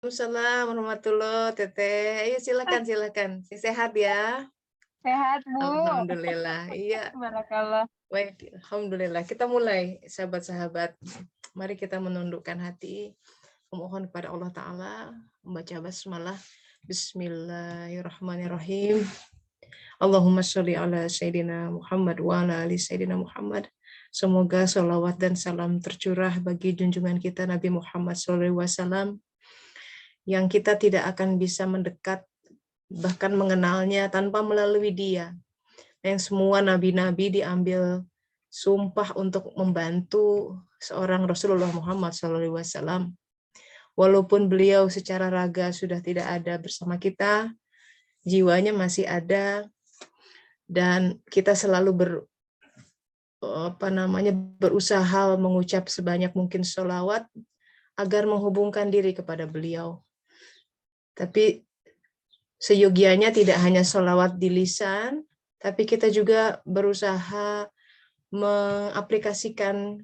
Waalaikumsalam warahmatullahi Teteh. Ayo silakan, silakan. Sehat ya? Sehat, Bu. Alhamdulillah. Iya, Barakallah. baik. Alhamdulillah. Kita mulai, sahabat-sahabat. Mari kita menundukkan hati, memohon kepada Allah Ta'ala, membaca basmalah. Bismillahirrahmanirrahim. Allahumma sholli ala Sayyidina Muhammad wa ala ali Sayyidina Muhammad. Semoga salawat dan salam tercurah bagi junjungan kita Nabi Muhammad SAW, yang kita tidak akan bisa mendekat bahkan mengenalnya tanpa melalui dia. Yang semua nabi-nabi diambil sumpah untuk membantu seorang Rasulullah Muhammad SAW. Walaupun beliau secara raga sudah tidak ada bersama kita, jiwanya masih ada, dan kita selalu berusaha mengucap sebanyak mungkin sholawat agar menghubungkan diri kepada beliau. Tapi seyogianya tidak hanya sholawat di lisan, tapi kita juga berusaha mengaplikasikan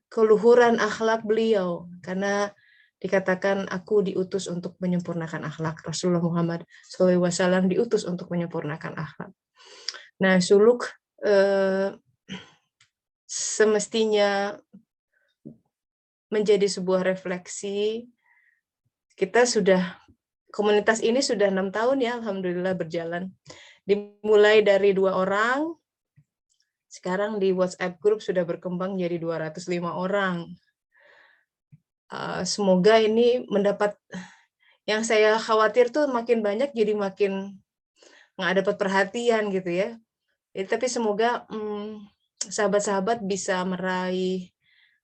keluhuran akhlak beliau, karena dikatakan aku diutus untuk menyempurnakan akhlak. Rasulullah Muhammad SAW diutus untuk menyempurnakan akhlak. Nah, suluk semestinya menjadi sebuah refleksi. Kita komunitas ini sudah 6 tahun ya, alhamdulillah berjalan. Dimulai dari 2 orang, sekarang di WhatsApp group sudah berkembang jadi 205 orang. Semoga ini mendapat, yang saya khawatir tuh makin banyak jadi makin nggak dapat perhatian gitu ya. Tapi semoga sahabat-sahabat bisa meraih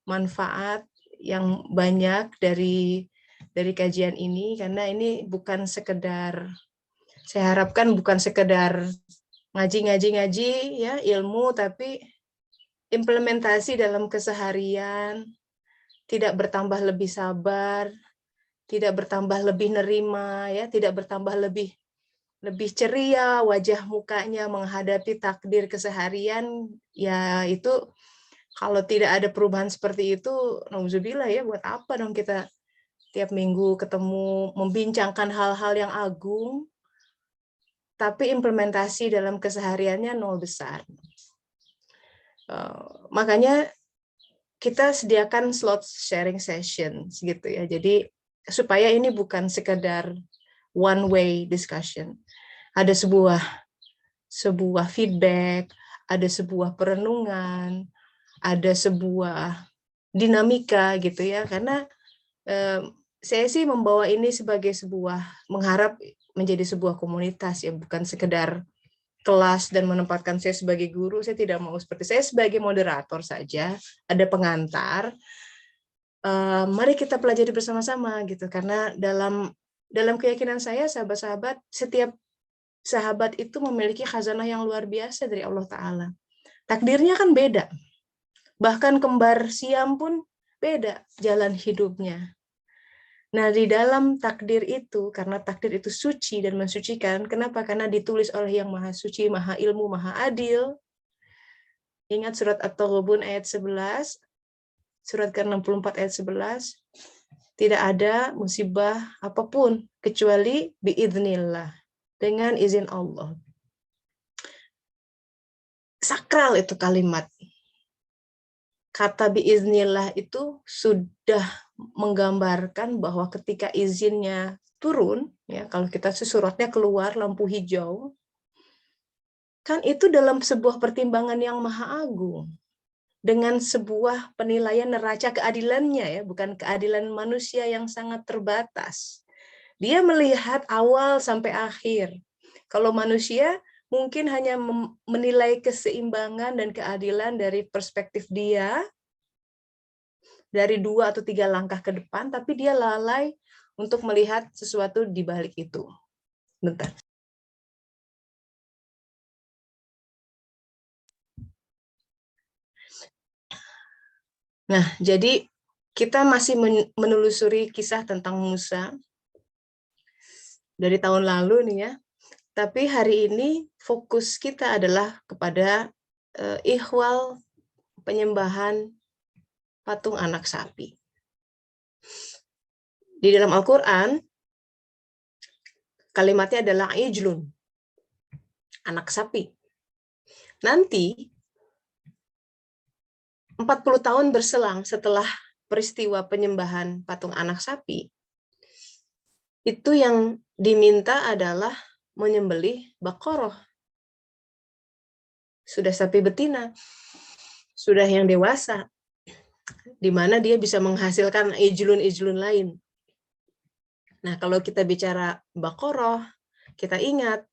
manfaat yang banyak dari kajian ini, karena ini bukan sekedar, saya harapkan bukan sekedar ngaji ya ilmu, tapi implementasi dalam keseharian, tidak bertambah lebih sabar, tidak bertambah lebih nerima ya, tidak bertambah lebih ceria wajah mukanya menghadapi takdir keseharian ya. Itu kalau tidak ada perubahan seperti itu, nauzubillah ya, buat apa dong kita tiap minggu ketemu membincangkan hal-hal yang agung, tapi implementasi dalam kesehariannya nol besar. Makanya kita sediakan slot sharing session gitu ya. Jadi supaya ini bukan sekedar one way discussion. Ada sebuah feedback, ada sebuah perenungan, ada sebuah dinamika gitu ya. Karena saya sih membawa ini sebagai mengharap menjadi sebuah komunitas ya, bukan sekedar kelas dan menempatkan saya sebagai guru. Saya tidak mau seperti, saya sebagai moderator saja, ada pengantar. Mari kita pelajari bersama-sama gitu, karena dalam keyakinan saya, sahabat-sahabat, setiap sahabat itu memiliki khazanah yang luar biasa dari Allah Ta'ala. Takdirnya kan beda, bahkan kembar siam pun beda jalan hidupnya. Nah, di dalam takdir itu, karena takdir itu suci dan mensucikan, kenapa? Karena ditulis oleh yang maha suci, maha ilmu, maha adil. Ingat surat At-Taghabun ayat 11, surat ke-64 ayat 11, tidak ada musibah apapun kecuali biidznillah, dengan izin Allah. Sakral itu kalimat. Kata biiznillah itu sudah menggambarkan bahwa ketika izinnya turun, ya, kalau kita suratnya keluar lampu hijau, kan itu dalam sebuah pertimbangan yang maha agung, dengan sebuah penilaian neraca keadilannya ya, bukan keadilan manusia yang sangat terbatas. Dia melihat awal sampai akhir. Kalau manusia mungkin hanya menilai keseimbangan dan keadilan dari perspektif dia, dari 2 atau 3 langkah ke depan, tapi dia lalai untuk melihat sesuatu di balik itu. Bentar. Nah, jadi kita masih menelusuri kisah tentang Musa dari tahun lalu nih ya. Tapi hari ini fokus kita adalah kepada ihwal penyembahan patung anak sapi. Di dalam Al-Quran, Kalimatnya adalah ijlun, anak sapi. Nanti 40 tahun berselang setelah peristiwa penyembahan patung anak sapi, itu yang diminta adalah menyembelih Baqarah. Sudah sapi betina, sudah yang dewasa, di mana dia bisa menghasilkan ijlun-ijlun lain. Nah, kalau kita bicara Baqarah, kita ingat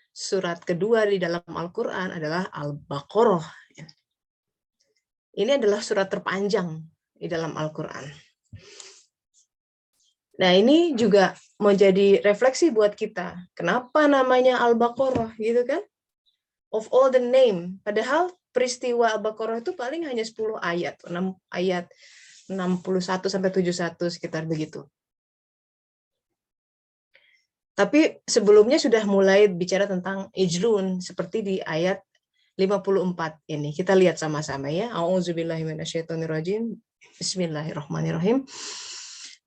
surat kedua di dalam Al-Quran adalah Al-Baqarah. Ini adalah surat terpanjang di dalam Al-Quran. Nah, ini juga menjadi refleksi buat kita. Kenapa namanya Al-Baqarah, gitu kan? Of all the name. Padahal peristiwa Al-Baqarah itu paling hanya 10 ayat. 6 ayat 61 sampai 71 sekitar begitu. Tapi sebelumnya sudah mulai bicara tentang ijlun seperti di ayat 54 ini. Kita lihat sama-sama ya. A'udzubillahi minasyaitonirrajim. Bismillahirrahmanirrahim.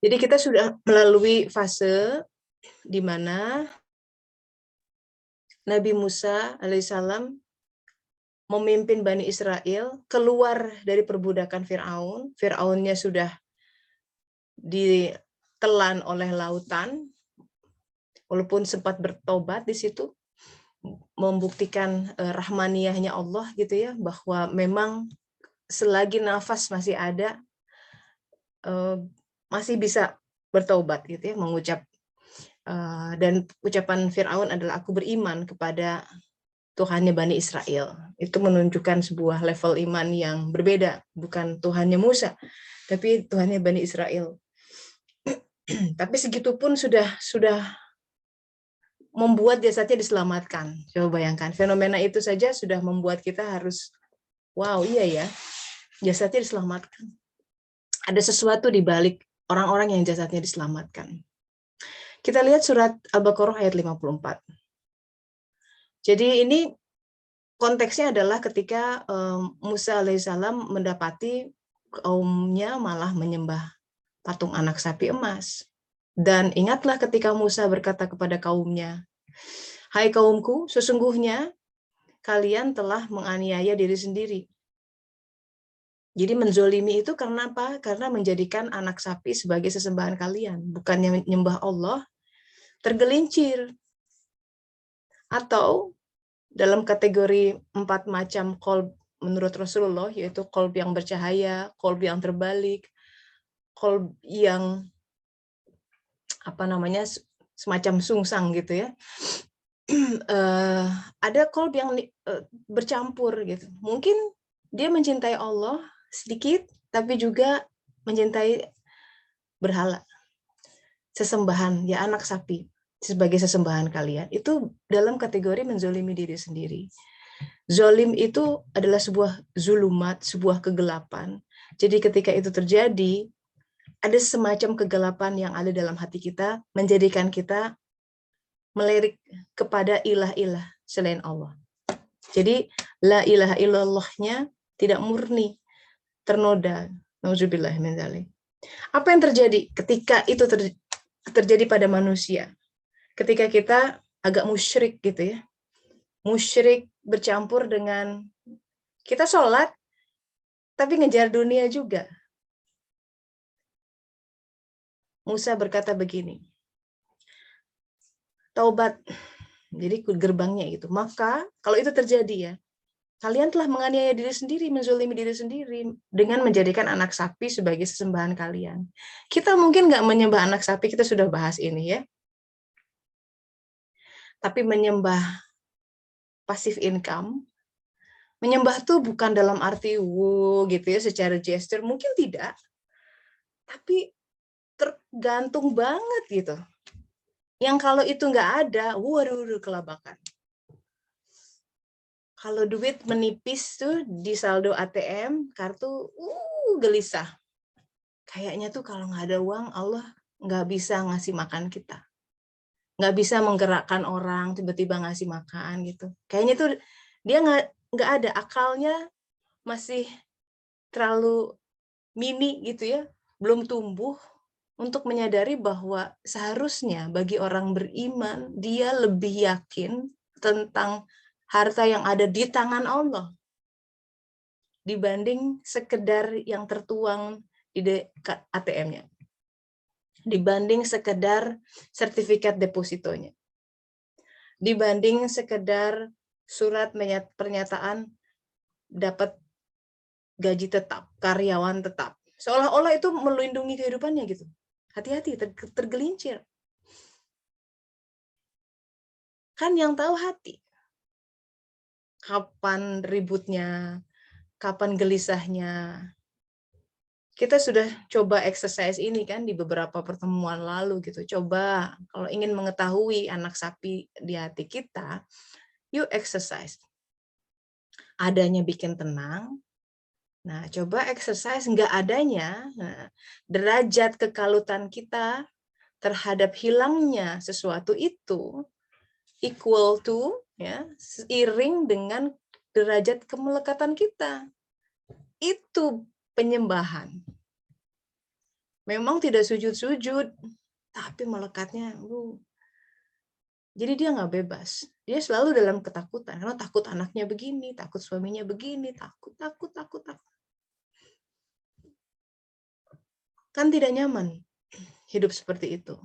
Jadi kita sudah melalui fase di mana Nabi Musa alaihissalam memimpin Bani Israel keluar dari perbudakan Fir'aun. Fir'aunnya sudah ditelan oleh lautan, walaupun sempat bertobat di situ, membuktikan rahmaniyahnya Allah gitu ya, bahwa memang selagi nafas masih ada, masih bisa bertobat gitu ya, mengucap, dan ucapan Fir'aun adalah aku beriman kepada Tuhannya Bani Israel. Itu menunjukkan sebuah level iman yang berbeda, bukan Tuhannya Musa, tapi Tuhannya Bani Israel. Tapi segitu pun sudah membuat jasadnya diselamatkan. Coba bayangkan, fenomena itu saja sudah membuat kita harus, wow, iya ya, jasadnya diselamatkan. Ada sesuatu di balik orang-orang yang jasadnya diselamatkan. Kita lihat surat Al-Baqarah ayat 54. Jadi ini konteksnya adalah ketika Musa alaihissalam mendapati kaumnya malah menyembah patung anak sapi emas. Dan ingatlah ketika Musa berkata kepada kaumnya, hai kaumku, sesungguhnya kalian telah menganiaya diri sendiri. Jadi menzolimi itu karena apa? Karena menjadikan anak sapi sebagai sesembahan kalian. Bukannya menyembah Allah, tergelincir. Atau dalam kategori 4 macam qalb menurut Rasulullah, yaitu qalb yang bercahaya, qalb yang terbalik, qalb yang semacam sungsang gitu ya. Ada qalb yang bercampur gitu. Mungkin dia mencintai Allah sedikit, tapi juga mencintai berhala, sesembahan, ya anak sapi sebagai sesembahan kalian. Itu dalam kategori menzolimi diri sendiri. Zolim itu adalah sebuah zulumat, sebuah kegelapan. Jadi ketika itu terjadi, ada semacam kegelapan yang ada dalam hati kita, menjadikan kita melirik kepada ilah-ilah selain Allah. Jadi la ilaha illallahnya tidak murni, ternoda. Nauzubillah min dzalik. Apa yang terjadi ketika itu terjadi pada manusia? Ketika kita agak musyrik gitu ya. Musyrik bercampur dengan kita sholat, tapi ngejar dunia juga. Musa berkata begini, taubat, jadi gerbangnya itu. Maka kalau itu terjadi ya, kalian telah menganiaya diri sendiri, menzolimi diri sendiri dengan menjadikan anak sapi sebagai sesembahan kalian. Kita mungkin nggak menyembah anak sapi, kita sudah bahas ini ya. Tapi menyembah passive income, menyembah tuh bukan dalam arti wow gitu ya, secara gesture, mungkin tidak. Tapi tergantung banget gitu. Yang kalau itu nggak ada, waduh kelabakan. Kalau duit menipis tuh di saldo ATM, kartu, gelisah. Kayaknya tuh kalau nggak ada uang, Allah nggak bisa ngasih makan kita. Nggak bisa menggerakkan orang, tiba-tiba ngasih makan gitu. Kayaknya tuh dia nggak ada, akalnya masih terlalu mini gitu ya, belum tumbuh untuk menyadari bahwa seharusnya bagi orang beriman, dia lebih yakin tentang harta yang ada di tangan Allah dibanding sekedar yang tertuang di ATM-nya, dibanding sekedar sertifikat depositonya, dibanding sekedar surat pernyataan dapat gaji tetap, karyawan tetap. Seolah-olah itu melindungi kehidupannya gitu. Hati-hati, tergelincir. Kan yang tahu hati. Kapan ributnya, kapan gelisahnya. Kita sudah coba exercise ini kan di beberapa pertemuan lalu gitu. Coba kalau ingin mengetahui anak sapi di hati kita, yuk exercise. Adanya bikin tenang. Nah, coba exercise nggak adanya. Nah, derajat kekalutan kita terhadap hilangnya sesuatu itu equal to, ya, seiring dengan derajat kemelekatan kita. Itu penyembahan. Memang tidak sujud-sujud, tapi melekatnya, jadi dia nggak bebas. Dia selalu dalam ketakutan, karena takut anaknya begini, takut suaminya begini, takut. Kan tidak nyaman hidup seperti itu.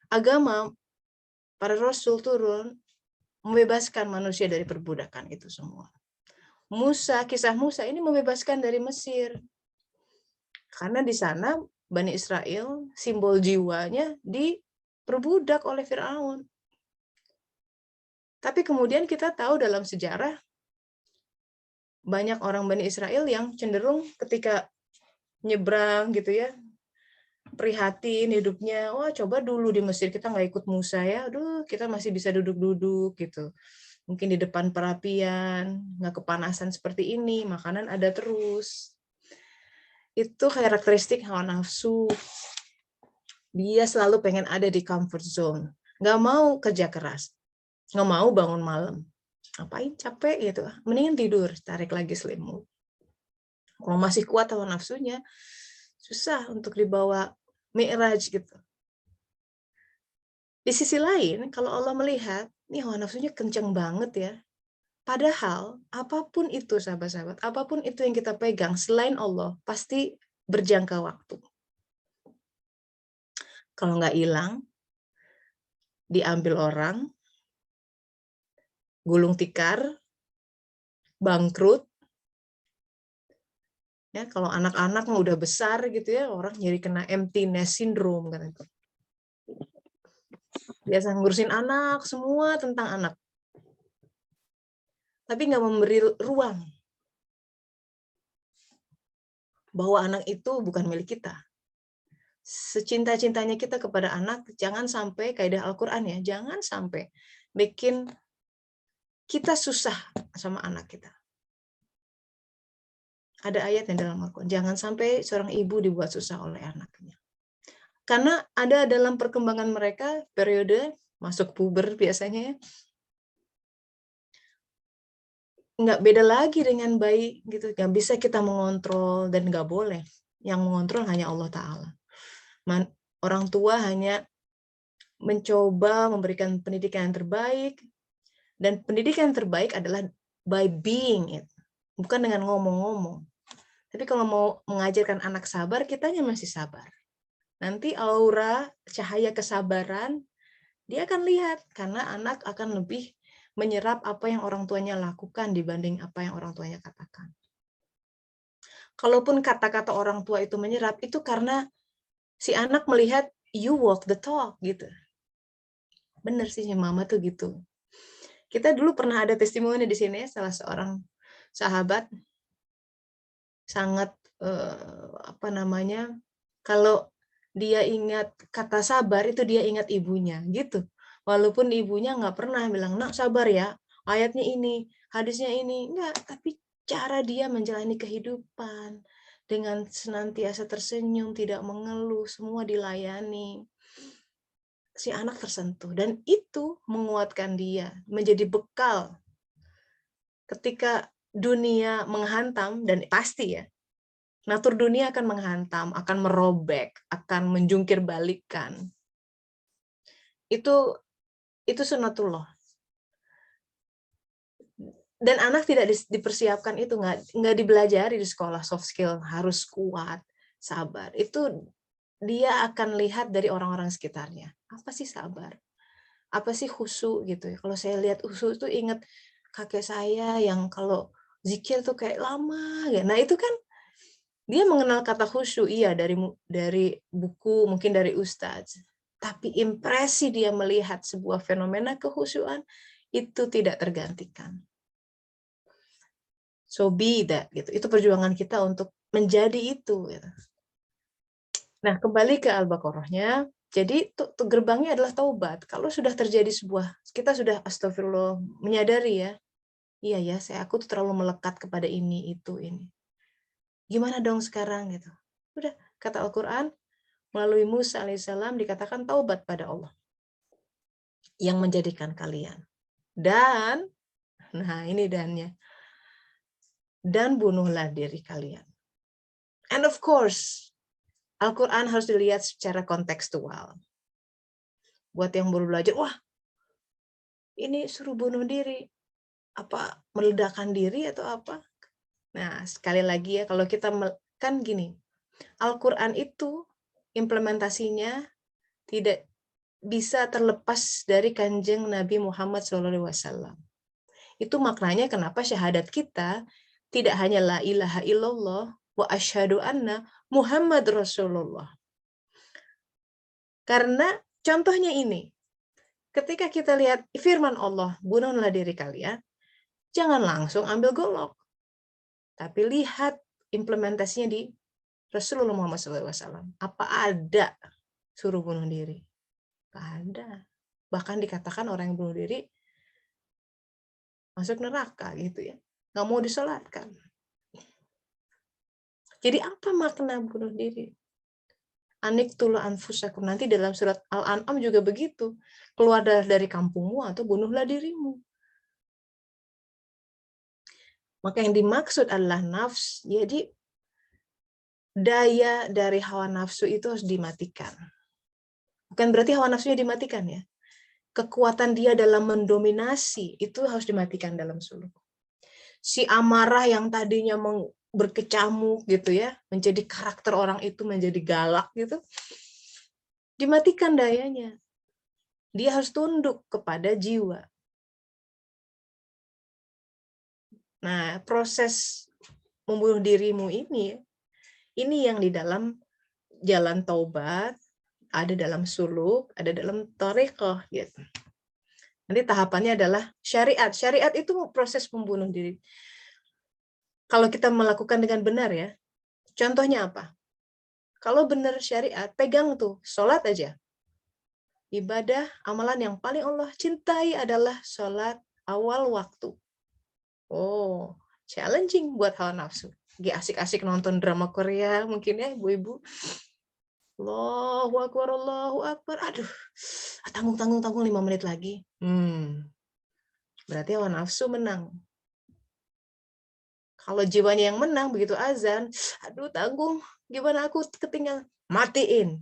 Agama, para rasul turun, membebaskan manusia dari perbudakan itu semua. Kisah Musa ini membebaskan dari Mesir. Karena di sana Bani Israel, simbol jiwanya diperbudak oleh Firaun. Tapi kemudian kita tahu dalam sejarah, banyak orang Bani Israel yang cenderung ketika nyebrang gitu ya, prihatin hidupnya, wah coba dulu di Mesir kita nggak ikut Musa ya, aduh kita masih bisa duduk-duduk gitu. Mungkin di depan perapian, nggak kepanasan seperti ini, makanan ada terus. Itu karakteristik hawa nafsu. Dia selalu pengen ada di comfort zone. Nggak mau kerja keras. Nggak mau bangun malam. Ngapain capek gitu. Mendingan tidur, tarik lagi selimut. Kalau masih kuat hawa nafsunya, susah untuk dibawa mi'raj gitu. Di sisi lain, kalau Allah melihat, nih hawa nafsunya kenceng banget ya. Padahal, apapun itu sahabat-sahabat, apapun itu yang kita pegang selain Allah, pasti berjangka waktu. Kalau nggak hilang, diambil orang, gulung tikar, bangkrut. Ya, kalau anak-anak mau udah besar gitu ya, orang jadi kena empty nest syndrome kan itu. Biasa ngurusin anak, semua tentang anak. Tapi nggak memberi ruang bahwa anak itu bukan milik kita. Secinta-cintanya kita kepada anak, jangan sampai kaidah Al-Quran ya, jangan sampai bikin kita susah sama anak kita. Ada ayat yang dalam Al-Quran, jangan sampai seorang ibu dibuat susah oleh anaknya. Karena ada dalam perkembangan mereka, periode masuk puber biasanya ya, nggak beda lagi dengan bayi gitu, nggak bisa kita mengontrol dan nggak boleh. Yang mengontrol hanya Allah Ta'ala. Orang tua hanya mencoba memberikan pendidikan yang terbaik, dan pendidikan yang terbaik adalah by being it, bukan dengan ngomong-ngomong. Tapi kalau mau mengajarkan anak sabar, kitanya masih sabar. Nanti aura cahaya kesabaran dia akan lihat, karena anak akan lebih menyerap apa yang orang tuanya lakukan dibanding apa yang orang tuanya katakan. Kalaupun kata-kata orang tua itu menyerap, itu karena si anak melihat you walk the talk gitu. Bener sih mama tuh gitu. Kita dulu pernah ada testimoni di sini, salah seorang sahabat sangat kalau dia ingat kata sabar itu dia ingat ibunya gitu. Walaupun ibunya nggak pernah bilang, nak sabar ya, ayatnya ini, hadisnya ini, enggak. Tapi cara dia menjalani kehidupan dengan senantiasa tersenyum, tidak mengeluh, semua dilayani. Si anak tersentuh, dan itu menguatkan dia, menjadi bekal ketika dunia menghantam, dan pasti ya, Natur dunia akan menghantam, akan merobek, akan menjungkir balikan. Itu sunatullah. Dan anak tidak dipersiapkan itu, nggak dibelajari di sekolah soft skill, harus kuat, sabar. Itu dia akan lihat dari orang-orang sekitarnya. Apa sih sabar? Apa sih khusyuk gitu ya? Kalau saya lihat khusyuk itu ingat kakek saya yang kalau zikir tuh kayak lama ya. Nah, itu kan dia mengenal kata khusyuk, iya dari buku, mungkin dari ustadz. Tapi impresi dia melihat sebuah fenomena kehusyuan itu tidak tergantikan. So be that gitu. Itu perjuangan kita untuk menjadi itu gitu. Nah, kembali ke Al-Baqarahnya. Jadi gerbangnya adalah taubat. Kalau sudah terjadi kita sudah astagfirullah, menyadari ya, iya ya, aku tuh terlalu melekat kepada ini, itu, ini. Gimana dong sekarang gitu. Udah, kata Al-Quran, melalui Musa alaihissalam dikatakan taubat pada Allah yang menjadikan kalian. Dan, nah ini dannya, dan bunuhlah diri kalian. And of course, Al-Quran harus dilihat secara kontekstual. Buat yang baru belajar, wah, ini suruh bunuh diri. Apa meledakkan diri atau apa? Nah, sekali lagi ya, kalau kita kan gini, Al-Quran itu implementasinya tidak bisa terlepas dari kanjeng Nabi Muhammad SAW. Itu maknanya kenapa syahadat kita tidak hanya la ilaha illallah wa asyhadu anna Muhammad Rasulullah. Karena contohnya ini, ketika kita lihat firman Allah, bunuhlah diri kalian, jangan langsung ambil golok. Tapi lihat implementasinya di Rasulullah Muhammad SAW. Apa ada suruh bunuh diri? Nggak ada. Bahkan dikatakan orang yang bunuh diri masuk neraka gitu ya. Nggak mau disolatkan. Jadi apa makna bunuh diri? Aniqtulu anfusakum. Nanti dalam surat Al-An'am juga begitu. Keluar dari kampungmu atau bunuhlah dirimu. Maka yang dimaksud adalah nafs. Jadi daya dari hawa nafsu itu harus dimatikan. Bukan berarti hawa nafsunya dimatikan ya. Kekuatan dia dalam mendominasi itu harus dimatikan dalam suluk. Si amarah yang tadinya berkecamuk gitu ya, menjadi karakter orang itu menjadi galak gitu, dimatikan dayanya. Dia harus tunduk kepada jiwa. Nah, proses membunuh dirimu ini yang di dalam jalan taubat, ada dalam suluk, ada dalam thariqah gitu. Nanti tahapannya adalah syariat. Syariat itu proses membunuh diri. Kalau kita melakukan dengan benar ya, contohnya apa? Kalau benar syariat, pegang tuh, sholat aja. Ibadah, amalan yang paling Allah cintai adalah sholat awal waktu. Oh, challenging buat hawa nafsu. Lagi asik-asik nonton drama Korea mungkin ya, ibu-ibu. Allahu Akbar, Allahu Akbar. Aduh, tanggung 5 menit lagi. Berarti hawa nafsu menang. Kalau jiwanya yang menang, begitu azan, aduh tanggung, gimana aku ketinggalan. Matiin.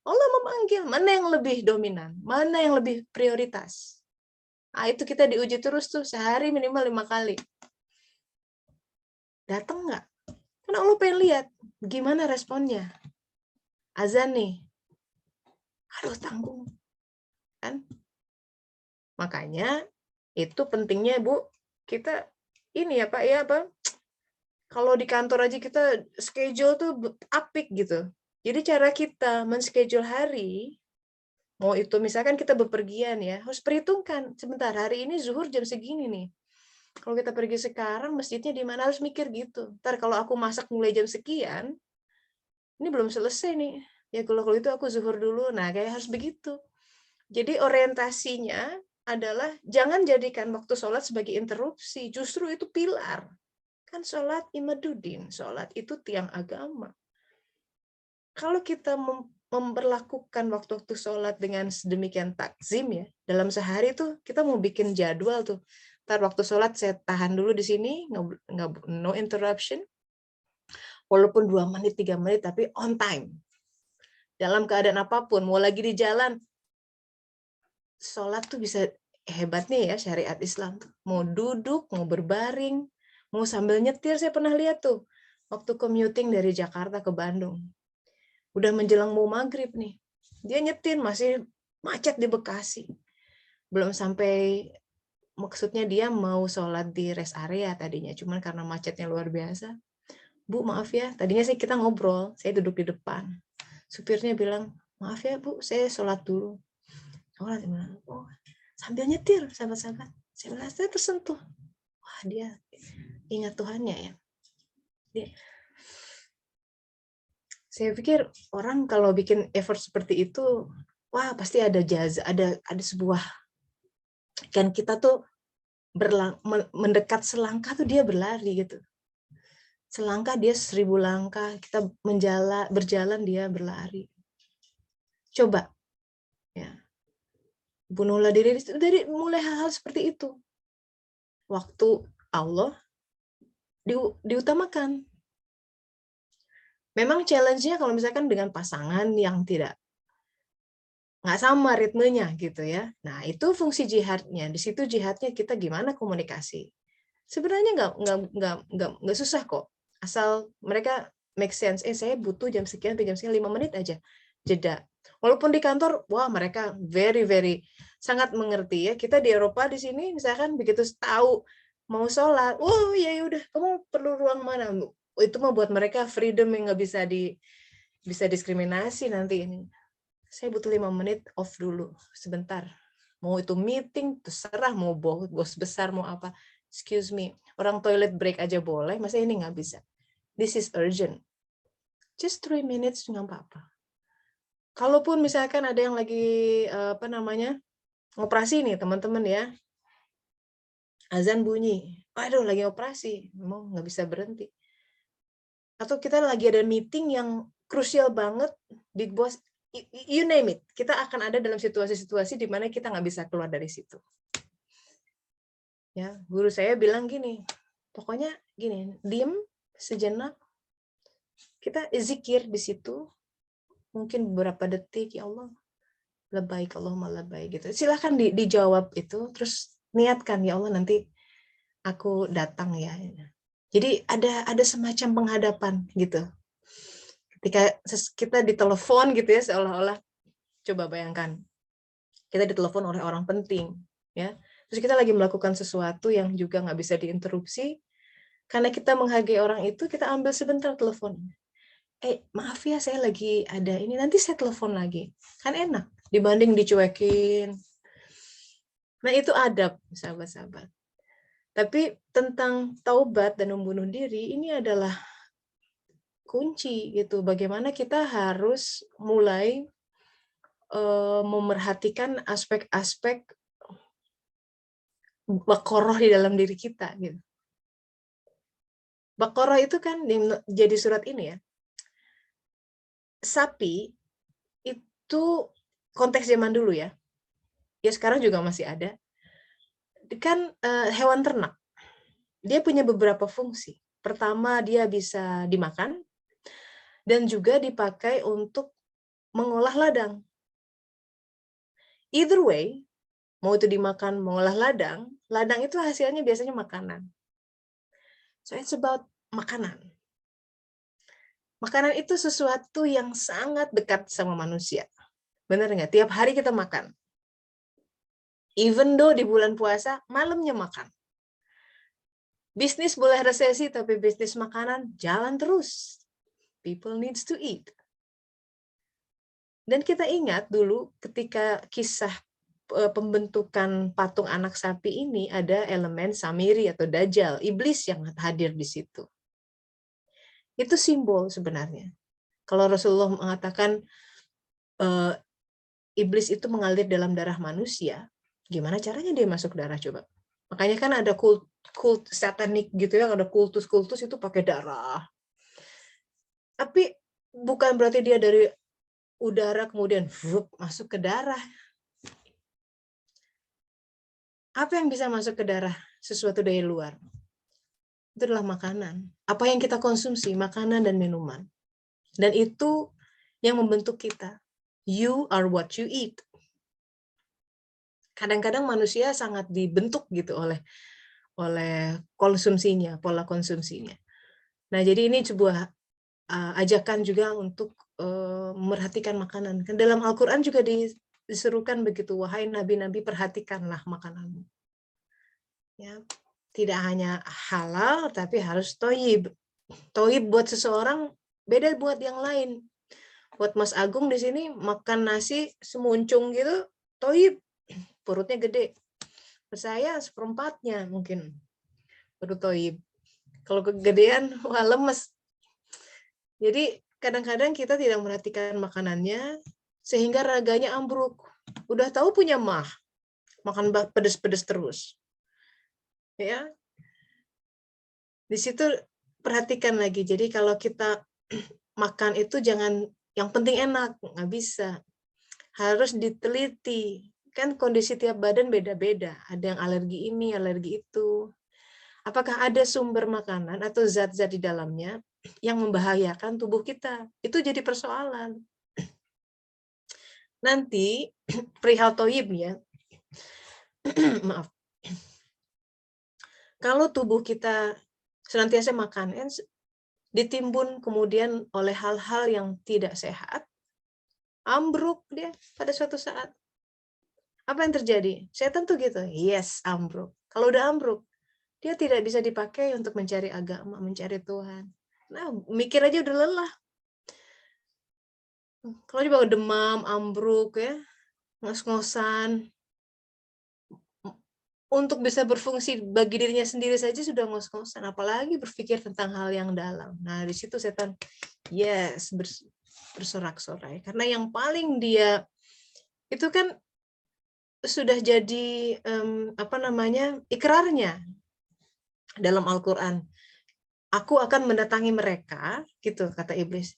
Allah memanggil, mana yang lebih dominan, mana yang lebih prioritas. Nah, itu kita diuji terus tuh, sehari minimal 5 kali. Datang nggak? Karena Allah pengen lihat, gimana responnya. Azan nih, aduh tanggung. Kan? Makanya, itu pentingnya Bu, kita ini ya Pak ya, Bang. Kalau di kantor aja kita schedule tuh apik gitu. Jadi cara kita men-schedule hari, mau itu misalkan kita bepergian ya, harus perhitungkan, sebentar hari ini zuhur jam segini nih. Kalau kita pergi sekarang, masjidnya di mana, harus mikir gitu. Ntar kalau aku masak mulai jam sekian, ini belum selesai nih. Ya kalau itu aku zuhur dulu, nah kayak harus begitu. Jadi orientasinya adalah jangan jadikan waktu sholat sebagai interupsi, justru itu pilar. Kan sholat imaduddin, sholat itu tiang agama. Kalau kita memperlakukan waktu-waktu sholat dengan sedemikian takzim ya, dalam sehari tuh kita mau bikin jadwal tuh. Ntar waktu sholat saya tahan dulu di sini, no interruption. walaupun 2 menit, 3 menit, tapi on time. Dalam keadaan apapun, mau lagi di jalan, sholat tuh bisa hebatnya ya syariat Islam. Mau duduk, mau berbaring, mau sambil nyetir, saya pernah lihat tuh, waktu commuting dari Jakarta ke Bandung. Udah menjelang mau maghrib nih, dia nyetir masih macet di Bekasi. Belum sampai, maksudnya dia mau sholat di rest area tadinya, cuman karena macetnya luar biasa. Bu, maaf ya, tadinya sih kita ngobrol, saya duduk di depan. Supirnya bilang, maaf ya Bu, saya sholat dulu. Sholat, oh, sambil nyetir, sahabat-sahabat. Saya tersentuh. Wah, dia ingat Tuhannya ya. Saya pikir orang kalau bikin effort seperti itu, wah pasti ada jaza, ada sebuah, kan kita tuh mendekat selangkah tuh dia berlari gitu. Selangkah dia 1000 langkah, kita berjalan dia berlari. Coba ya. Bunuhlah diri dari mulai hal-hal seperti itu. Waktu Allah diutamakan. Memang challenge-nya kalau misalkan dengan pasangan yang nggak sama ritmenya gitu ya. Nah, itu fungsi jihadnya. Di situ jihadnya kita gimana komunikasi. Sebenarnya nggak susah kok. Asal mereka make sense. Saya butuh jam sekian, 5 menit aja jeda. Walaupun di kantor, wah mereka very sangat mengerti ya. Kita di Eropa di sini misalkan begitu tahu mau sholat, oh ya udah, kamu perlu ruang mana? Itu mau buat mereka freedom yang nggak bisa diskriminasi nanti ini. Saya butuh 5 menit off dulu sebentar. Mau itu meeting terserah, mau bos besar mau apa. Excuse me, orang toilet break aja boleh, masa ini nggak bisa? This is urgent. Just 3 minutes nggak apa-apa. Kalaupun misalkan ada yang lagi ngoperasi nih teman-teman ya, azan bunyi, waduh lagi operasi, memang nggak bisa berhenti. Atau kita lagi ada meeting yang krusial banget, big boss, you name it, kita akan ada dalam situasi-situasi di mana kita nggak bisa keluar dari situ. Ya, guru saya bilang gini, pokoknya gini, diem sejenak, kita zikir di situ, mungkin beberapa detik, ya Allah, labbaik Allahumma labbaik gitu. Silahkan dijawab itu, terus niatkan ya Allah nanti aku datang ya. Jadi ada semacam penghadapan gitu. Ketika kita ditelepon gitu ya, seolah-olah, coba bayangkan, kita ditelepon oleh orang penting, ya. Terus kita lagi melakukan sesuatu yang juga nggak bisa diinterupsi, karena kita menghargai orang itu, kita ambil sebentar telepon. Maaf ya, saya lagi ada ini, nanti saya telepon lagi. Kan enak, dibanding dicuekin. Nah, itu adab, sahabat-sahabat. Tapi tentang taubat dan membunuh diri, ini adalah kunci gitu. Bagaimana kita harus mulai memerhatikan aspek-aspek Baqarah di dalam diri kita gitu. Baqarah itu kan jadi surat ini ya. Sapi itu konteks zaman dulu ya. Ya sekarang juga masih ada. Kan hewan ternak. Dia punya beberapa fungsi. Pertama, dia bisa dimakan dan juga dipakai untuk mengolah ladang. Either way, mau itu dimakan, mengolah ladang itu hasilnya biasanya makanan. So it's about makanan. Makanan itu sesuatu yang sangat dekat sama manusia. Benar nggak? Tiap hari kita makan. Even though di bulan puasa, malamnya makan. Bisnis boleh resesi, tapi bisnis makanan jalan terus. People needs to eat. Dan kita ingat dulu ketika kisah pembentukan patung anak sapi ini, ada elemen Samiri atau Dajjal, iblis yang hadir di situ. Itu simbol sebenarnya. Kalau Rasulullah mengatakan iblis itu mengalir dalam darah manusia, gimana caranya dia masuk darah coba? Makanya kan ada kult satanik gitu ya, ada kultus-kultus itu pakai darah. Tapi bukan berarti dia dari udara kemudian masuk ke darah. Apa yang bisa masuk ke darah? Sesuatu dari luar. Itu adalah makanan. Apa yang kita konsumsi, makanan dan minuman. Dan itu yang membentuk kita. You are what you eat. Kadang-kadang manusia sangat dibentuk gitu oleh konsumsinya, pola konsumsinya. Nah, jadi ini sebuah ajakan juga untuk memperhatikan makanan. Kan dalam Al-Quran juga diserukan begitu, wahai nabi-nabi, perhatikanlah makananmu. Ya, tidak hanya halal, tapi harus toyib. Toyib buat seseorang, beda buat yang lain. Buat Mas Agung di sini makan nasi semuncung gitu, toyib, perutnya gede. Saya seperempatnya mungkin perut toyib. Kalau kegedean, wah lemes. Jadi kadang-kadang kita tidak memperhatikan makanannya, sehingga raganya ambruk. Udah tahu punya mah, makan pedes-pedes terus. Ya, di situ perhatikan lagi. Jadi kalau kita makan itu jangan yang penting enak, nggak bisa. Harus diteliti. Kan kondisi tiap badan beda-beda. Ada yang alergi ini, alergi itu. Apakah ada sumber makanan atau zat-zat di dalamnya yang membahayakan tubuh kita? Itu jadi persoalan. Nanti perihal toyib ya, maaf. Kalau tubuh kita senantiasa makan, ditimbun kemudian oleh hal-hal yang tidak sehat, ambruk dia pada suatu saat. Apa yang terjadi? Setan tuh gitu, yes, ambruk. Kalau udah ambruk, dia tidak bisa dipakai untuk mencari agama, mencari Tuhan. Nah, mikir aja udah lelah. Kalau coba demam, ambruk ya, ngos-ngosan, untuk bisa berfungsi bagi dirinya sendiri saja sudah ngos-ngosan, apalagi berpikir tentang hal yang dalam. Nah, di situ setan yes bersorak-sorai, karena yang paling dia itu kan sudah jadi ikrarnya dalam Al-Qur'an. Aku akan mendatangi mereka, gitu kata iblis,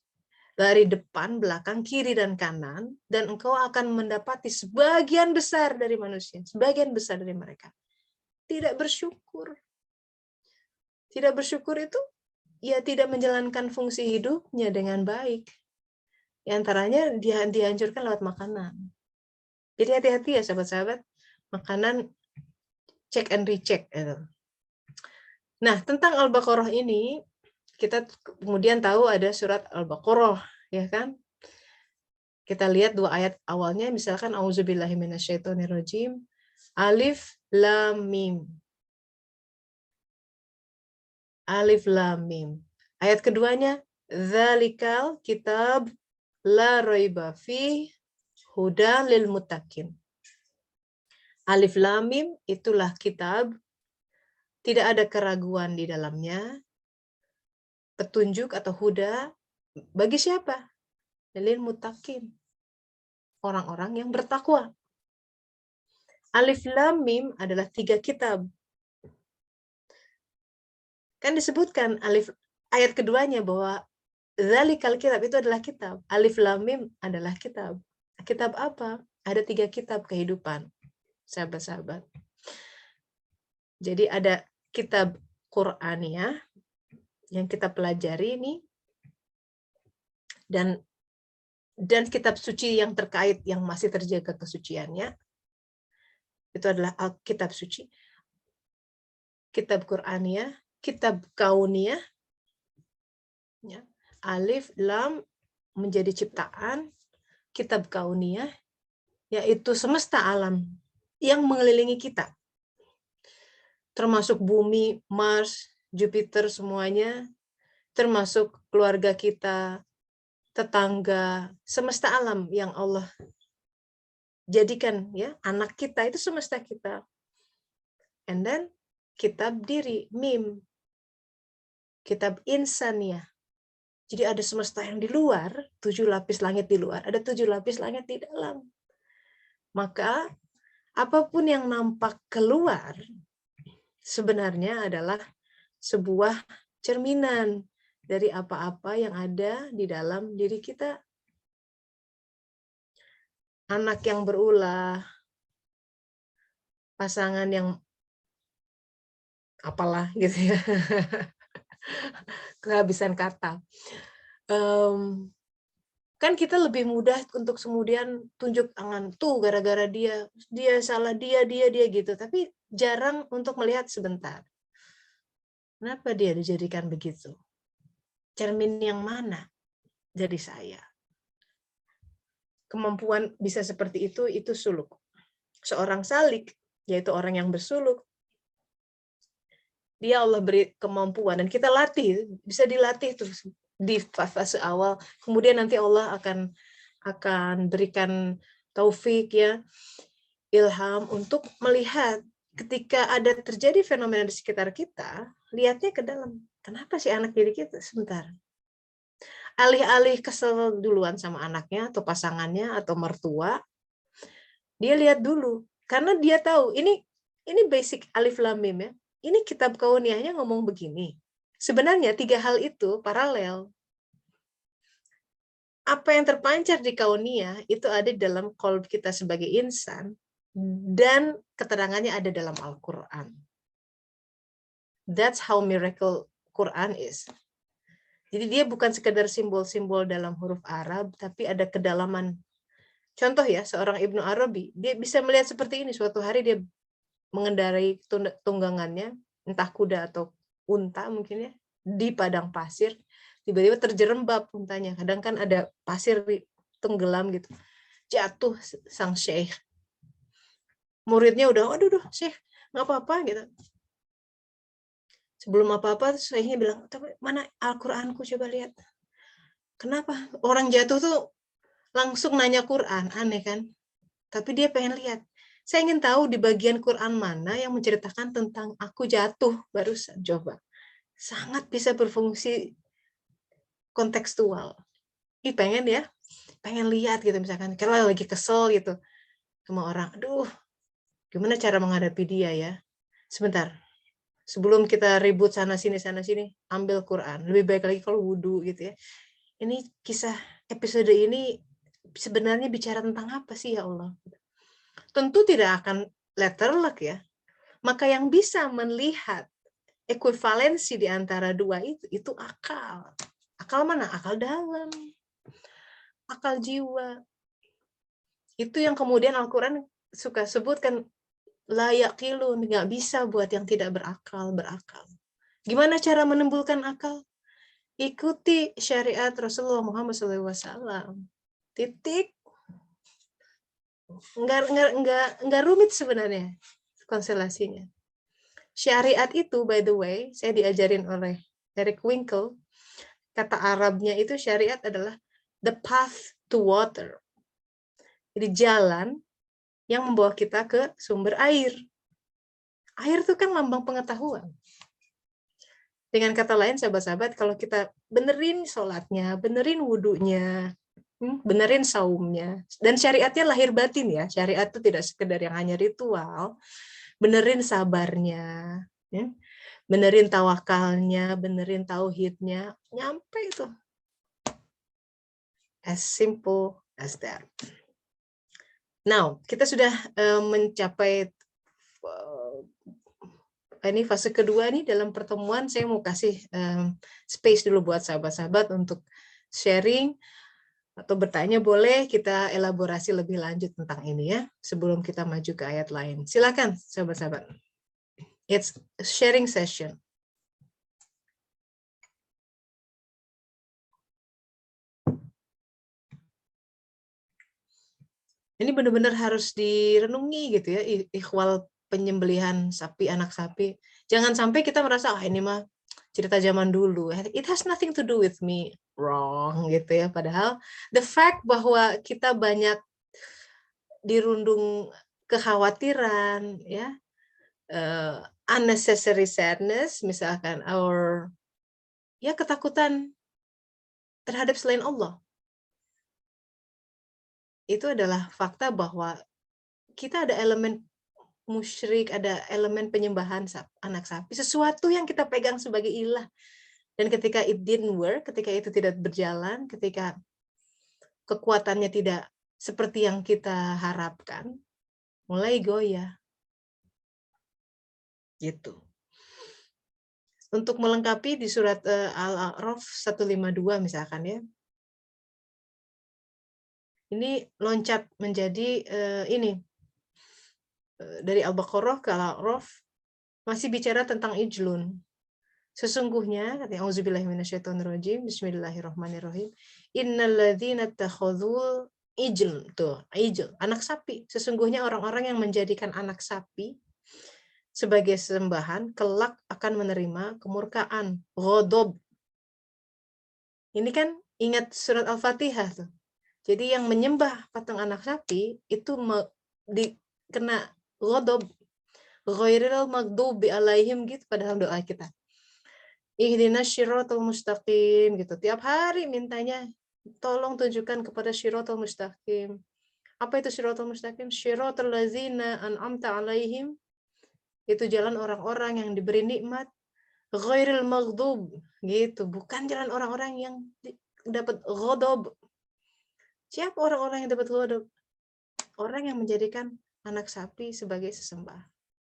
dari depan, belakang, kiri dan kanan, dan engkau akan mendapati sebagian besar dari manusia, sebagian besar dari mereka tidak bersyukur. Tidak bersyukur itu ya tidak menjalankan fungsi hidupnya dengan baik. Di antaranya dihancurkan lewat makanan. Jadi hati-hati ya sahabat-sahabat, makanan check and recheck. Nah, tentang Al-Baqarah ini, kita kemudian tahu ada surat Al-Baqarah, ya kan? Kita lihat 2 ayat awalnya, misalkan Auzubillahi minasyaitonirrajim, Alif Lam Mim. Alif Lam Mim. Ayat keduanya, Dzalikal kitab la raiba fi huda lil muttaqin. Alif Lam Mim itulah kitab, tidak ada keraguan di dalamnya, petunjuk atau huda bagi siapa? Lil muttaqin, orang-orang yang bertakwa. Alif Lam Mim adalah 3 kitab. Kan disebutkan ayat keduanya bahwa Dzalikal kitab itu adalah kitab. Alif Lam Mim adalah kitab. Kitab apa? Ada 3 kitab kehidupan, sahabat-sahabat. Jadi ada kitab Qur'aniyah yang kita pelajari ini, dan kitab suci yang terkait yang masih terjaga kesuciannya, itu adalah kitab suci. Kitab Qur'aniyah, kitab Kauniyah, ya. Alif, Lam menjadi ciptaan, kitab Kauniyah, yaitu semesta alam yang mengelilingi kita. Termasuk bumi, Mars, Jupiter, semuanya, termasuk keluarga kita, tetangga, semesta alam yang Allah jadikan, ya, anak kita itu semesta kita. And then kitab diri, Mim, kitab insaniyah. Jadi ada semesta yang di luar, 7 lapis langit di luar, ada 7 lapis langit di dalam. Maka apapun yang nampak keluar sebenarnya adalah sebuah cerminan dari apa-apa yang ada di dalam diri kita. Anak yang berulah, pasangan yang apalah gitu ya. Kehabisan kata. Kan kita lebih mudah untuk kemudian tunjuk tangan tuh gara-gara dia salah, dia gitu, tapi jarang untuk melihat sebentar. Kenapa dia dijadikan begitu? Cermin yang mana dari saya? Kemampuan bisa seperti itu suluk. Seorang salik, yaitu orang yang bersuluk, dia Allah beri kemampuan dan kita latih, bisa dilatih terus di fase awal. Kemudian nanti Allah akan berikan taufik ya, ilham untuk melihat ketika ada terjadi fenomena di sekitar kita, lihatnya ke dalam. Kenapa sih anak diri kita? Sebentar. Alih-alih kesel duluan sama anaknya atau pasangannya atau mertua, dia lihat dulu. Karena dia tahu, ini basic alif lam mim ya. Ini kitab kauniyahnya ngomong begini. Sebenarnya 3 hal itu paralel. Apa yang terpancar di kauniyah itu ada dalam qalb kita sebagai insan dan keterangannya ada dalam Al-Quran. That's how miracle Quran is. Jadi dia bukan sekedar simbol-simbol dalam huruf Arab, tapi ada kedalaman. Contoh ya, seorang Ibnu Arabi, dia bisa melihat seperti ini. Suatu hari dia mengendarai tunggangannya, entah kuda atau unta mungkin ya, di padang pasir, tiba-tiba terjerembab untanya. Kadang kan ada pasir tenggelam gitu. Jatuh sang syekh. Muridnya udah, waduh, syekh, nggak apa-apa gitu. Sebelum apa-apa, syekhnya bilang, tapi mana Al-Quranku, coba lihat. Kenapa? Orang jatuh tuh langsung nanya Quran, aneh kan? Tapi dia pengen lihat. Saya ingin tahu di bagian Quran mana yang menceritakan tentang aku jatuh barusan. Coba. Sangat bisa berfungsi kontekstual. Pengen ya, pengen lihat gitu misalkan. Kalau lagi kesel gitu sama orang, aduh, gimana cara menghadapi dia ya? Sebentar, sebelum kita ribut sana sini, ambil Quran. Lebih baik lagi kalau wudhu gitu ya. Ini kisah episode ini sebenarnya bicara tentang apa sih ya Allah? Tentu tidak akan letterlock ya. Maka yang bisa melihat ekuivalensi di antara dua itu akal. Akal mana? Akal dalam. Akal jiwa. Itu yang kemudian Al-Quran suka sebutkan layak kilun, nggak bisa buat yang tidak berakal. Gimana cara menembulkan akal? Ikuti syariat Rasulullah Muhammad SAW. Titik. Nggak rumit sebenarnya konstelasinya. Syariat itu, by the way, saya diajarin oleh Eric Winkle, kata Arabnya itu syariat adalah the path to water. Jadi jalan yang membawa kita ke sumber air. Air itu kan lambang pengetahuan. Dengan kata lain, sahabat-sahabat, kalau kita benerin sholatnya, benerin wudhunya, benerin saumnya, dan syariatnya lahir batin ya, syariat itu tidak sekedar yang hanya ritual, benerin sabarnya, ya, benerin tawakalnya, benerin tauhidnya, nyampe itu. As simple as that. Now, kita sudah mencapai ini fase kedua nih dalam pertemuan. Saya mau kasih space dulu buat sahabat-sahabat untuk sharing atau bertanya, boleh kita elaborasi lebih lanjut tentang ini ya, sebelum kita maju ke ayat lain. Silakan sahabat-sahabat. It's a sharing session. Ini benar-benar harus direnungi gitu ya, ikhwal penyembelihan sapi, anak sapi. Jangan sampai kita merasa, ini mah cerita zaman dulu. It has nothing to do with me. Wrong gitu ya. Padahal the fact bahwa kita banyak dirundung kekhawatiran, ya, unnecessary sadness, misalkan, ya ketakutan terhadap selain Allah. Itu adalah fakta bahwa kita ada elemen musyrik, ada elemen penyembahan anak sapi, sesuatu yang kita pegang sebagai ilah. Dan ketika it didn't work, ketika itu tidak berjalan, ketika kekuatannya tidak seperti yang kita harapkan, mulai goyah. Gitu. Untuk melengkapi di surat Al-A'raf 152 misalkan ya. Ini loncat menjadi ini dari Al-Baqarah ke Al-A'raf masih bicara tentang ijlun. Sesungguhnya, kata auzubillahi minasyaitonirrajim, bismillahirrahmanirrahim, innalladzina takhadzul ijl, tuh, ijl, anak sapi. Sesungguhnya orang-orang yang menjadikan anak sapi sebagai sembahan, kelak akan menerima kemurkaan, ghadab. Ini kan ingat surat Al-Fatihah tuh. Jadi yang menyembah patung anak sapi itu kena ghadab, ghairil maghdubi alaihim gitu padahal doa kita. Ihdinas syiratal mustaqim gitu. Tiap hari mintanya tolong tunjukkan kepada syiratal mustaqim. Apa itu syiratal mustaqim? Syiratal ladzina an'amta alaihim. Itu jalan orang-orang yang diberi nikmat. Ghairil maghdub gitu, bukan jalan orang-orang yang dapat ghadab. Siapa orang-orang yang dapat ghadab? Orang yang menjadikan anak sapi sebagai sesembah.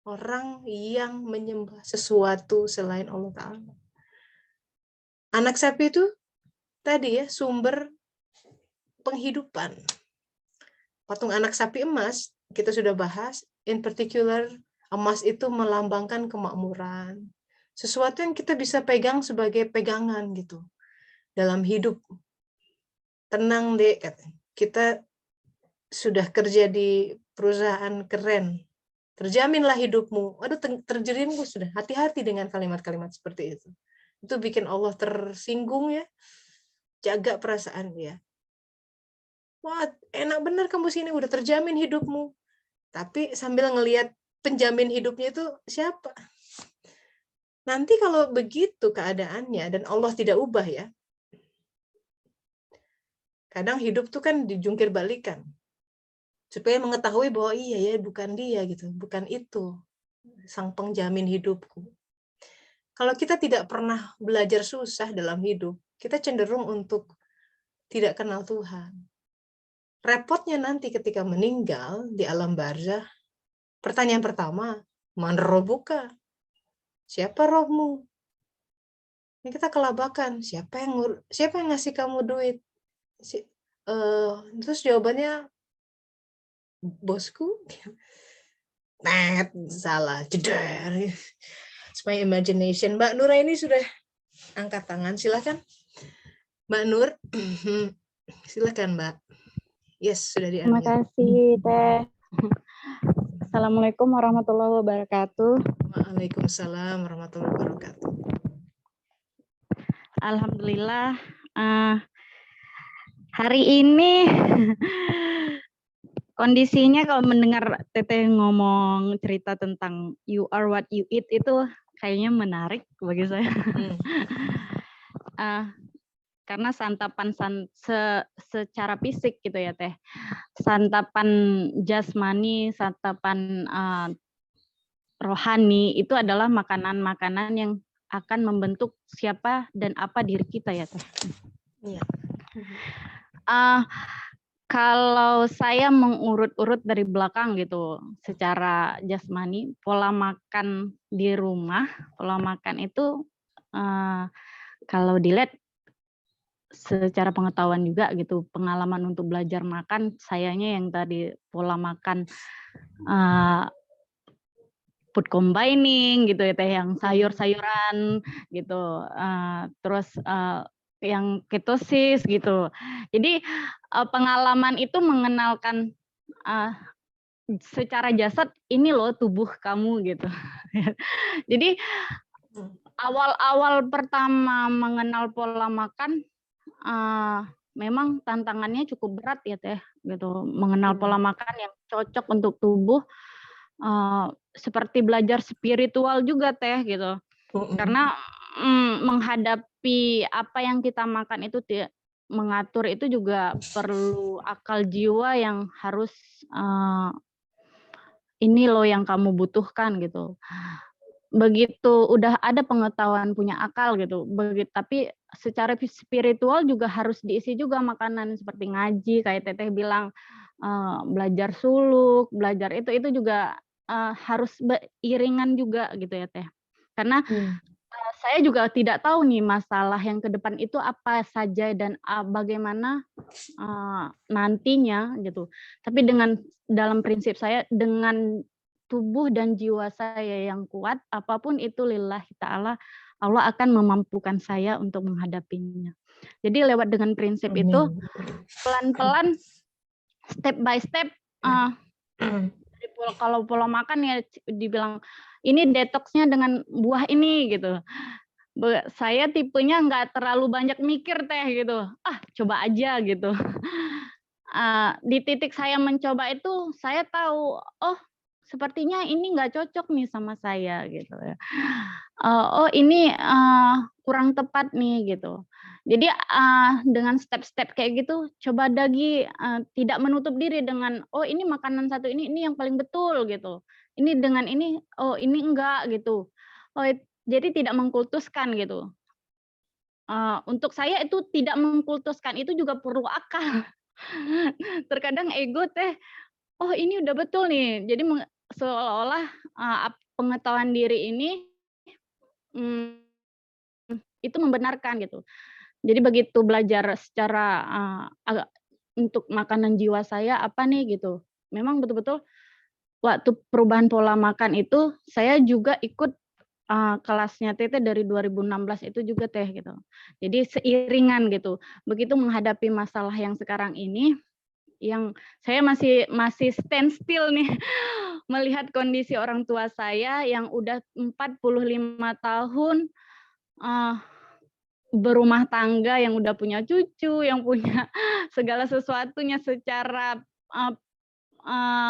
Orang yang menyembah sesuatu selain Allah Ta'ala. Anak sapi itu tadi ya sumber penghidupan. Patung anak sapi emas kita sudah bahas, in particular emas itu melambangkan kemakmuran. Sesuatu yang kita bisa pegang sebagai pegangan gitu dalam hidup. Tenang deh, kita sudah kerja di perusahaan keren, terjaminlah hidupmu. Aduh, terjerimku sudah. Hati-hati dengan kalimat-kalimat seperti itu. Itu bikin Allah tersinggung ya. Jaga perasaan dia. Wah, enak bener kamu sini, udah terjamin hidupmu. Tapi sambil ngelihat penjamin hidupnya itu siapa? Nanti kalau begitu keadaannya dan Allah tidak ubah ya. Kadang hidup tuh kan dijungkir balikan. Supaya mengetahui bahwa iya ya bukan dia gitu, bukan itu sang penjamin hidupku. Kalau kita tidak pernah belajar susah dalam hidup, kita cenderung untuk tidak kenal Tuhan. Repotnya nanti ketika meninggal di alam barzah, pertanyaan pertama, man robuka? Siapa rohmu? Ini kita kelabakan, siapa yang ngasih kamu duit? Terus jawabannya, bosku. Salah, jeder. It's my imagination. Mbak Nura ini sudah angkat tangan, silakan. Mbak Nur, silakan Mbak. Yes, sudah di-unmute. Terima kasih Teh. Assalamualaikum warahmatullahi wabarakatuh. Waalaikumsalam warahmatullahi wabarakatuh. Alhamdulillah, hari ini kondisinya kalau mendengar Teteh ngomong cerita tentang you are what you eat itu kayaknya menarik bagi saya. Karena santapan secara fisik gitu ya Teh. Santapan jasmani, santapan rohani itu adalah makanan-makanan yang akan membentuk siapa dan apa diri kita ya Teh. Iya. Kalau saya mengurut-urut dari belakang gitu, secara jasmani, pola makan di rumah, pola makan itu kalau dilihat secara pengetahuan juga gitu, pengalaman untuk belajar makan, sayanya yang tadi pola makan food combining gitu ya Teh, yang sayur-sayuran gitu, terus yang ketosis gitu. Jadi pengalaman itu mengenalkan secara jasad ini loh tubuh kamu gitu. Jadi awal-awal pertama mengenal pola makan memang tantangannya cukup berat ya Teh gitu, mengenal pola makan yang cocok untuk tubuh, seperti belajar spiritual juga Teh gitu. Karena menghadapi apa yang kita makan itu mengatur itu juga perlu akal jiwa yang harus ini loh yang kamu butuhkan gitu. Begitu udah ada pengetahuan punya akal gitu, tapi secara spiritual juga harus diisi juga makanan seperti ngaji kayak Teteh bilang, belajar suluk, belajar itu juga harus beriringan juga gitu ya Teh. Karena saya juga tidak tahu nih masalah yang ke depan itu apa saja dan bagaimana nantinya gitu. Tapi dalam prinsip saya, dengan tubuh dan jiwa saya yang kuat, apapun itu lillahi ta'ala, Allah akan memampukan saya untuk menghadapinya. Jadi lewat dengan prinsip itu, pelan-pelan, step by step, kalau pola makan ya dibilang, ini detoksnya dengan buah ini gitu. Saya tipenya nggak terlalu banyak mikir teh gitu, coba aja gitu. Di titik saya mencoba itu, saya tahu, oh sepertinya ini nggak cocok nih sama saya gitu ya. Oh ini kurang tepat nih gitu. Jadi dengan step-step kayak gitu, coba lagi tidak menutup diri dengan, oh ini makanan satu ini yang paling betul gitu. Ini dengan ini, oh ini enggak gitu. Oh jadi tidak mengkultuskan gitu. Untuk saya itu tidak mengkultuskan itu juga perlu akal. Terkadang ego teh, oh ini udah betul nih. Jadi seolah-olah pengetahuan diri ini itu membenarkan gitu. Jadi begitu belajar secara untuk makanan jiwa saya apa nih gitu. Memang betul-betul waktu perubahan pola makan itu saya juga ikut kelasnya Teteh dari 2016 itu juga Teh gitu. Jadi seiringan gitu. Begitu menghadapi masalah yang sekarang ini, yang saya masih stand still nih melihat kondisi orang tua saya yang udah 45 tahun berumah tangga, yang udah punya cucu, yang punya segala sesuatunya secara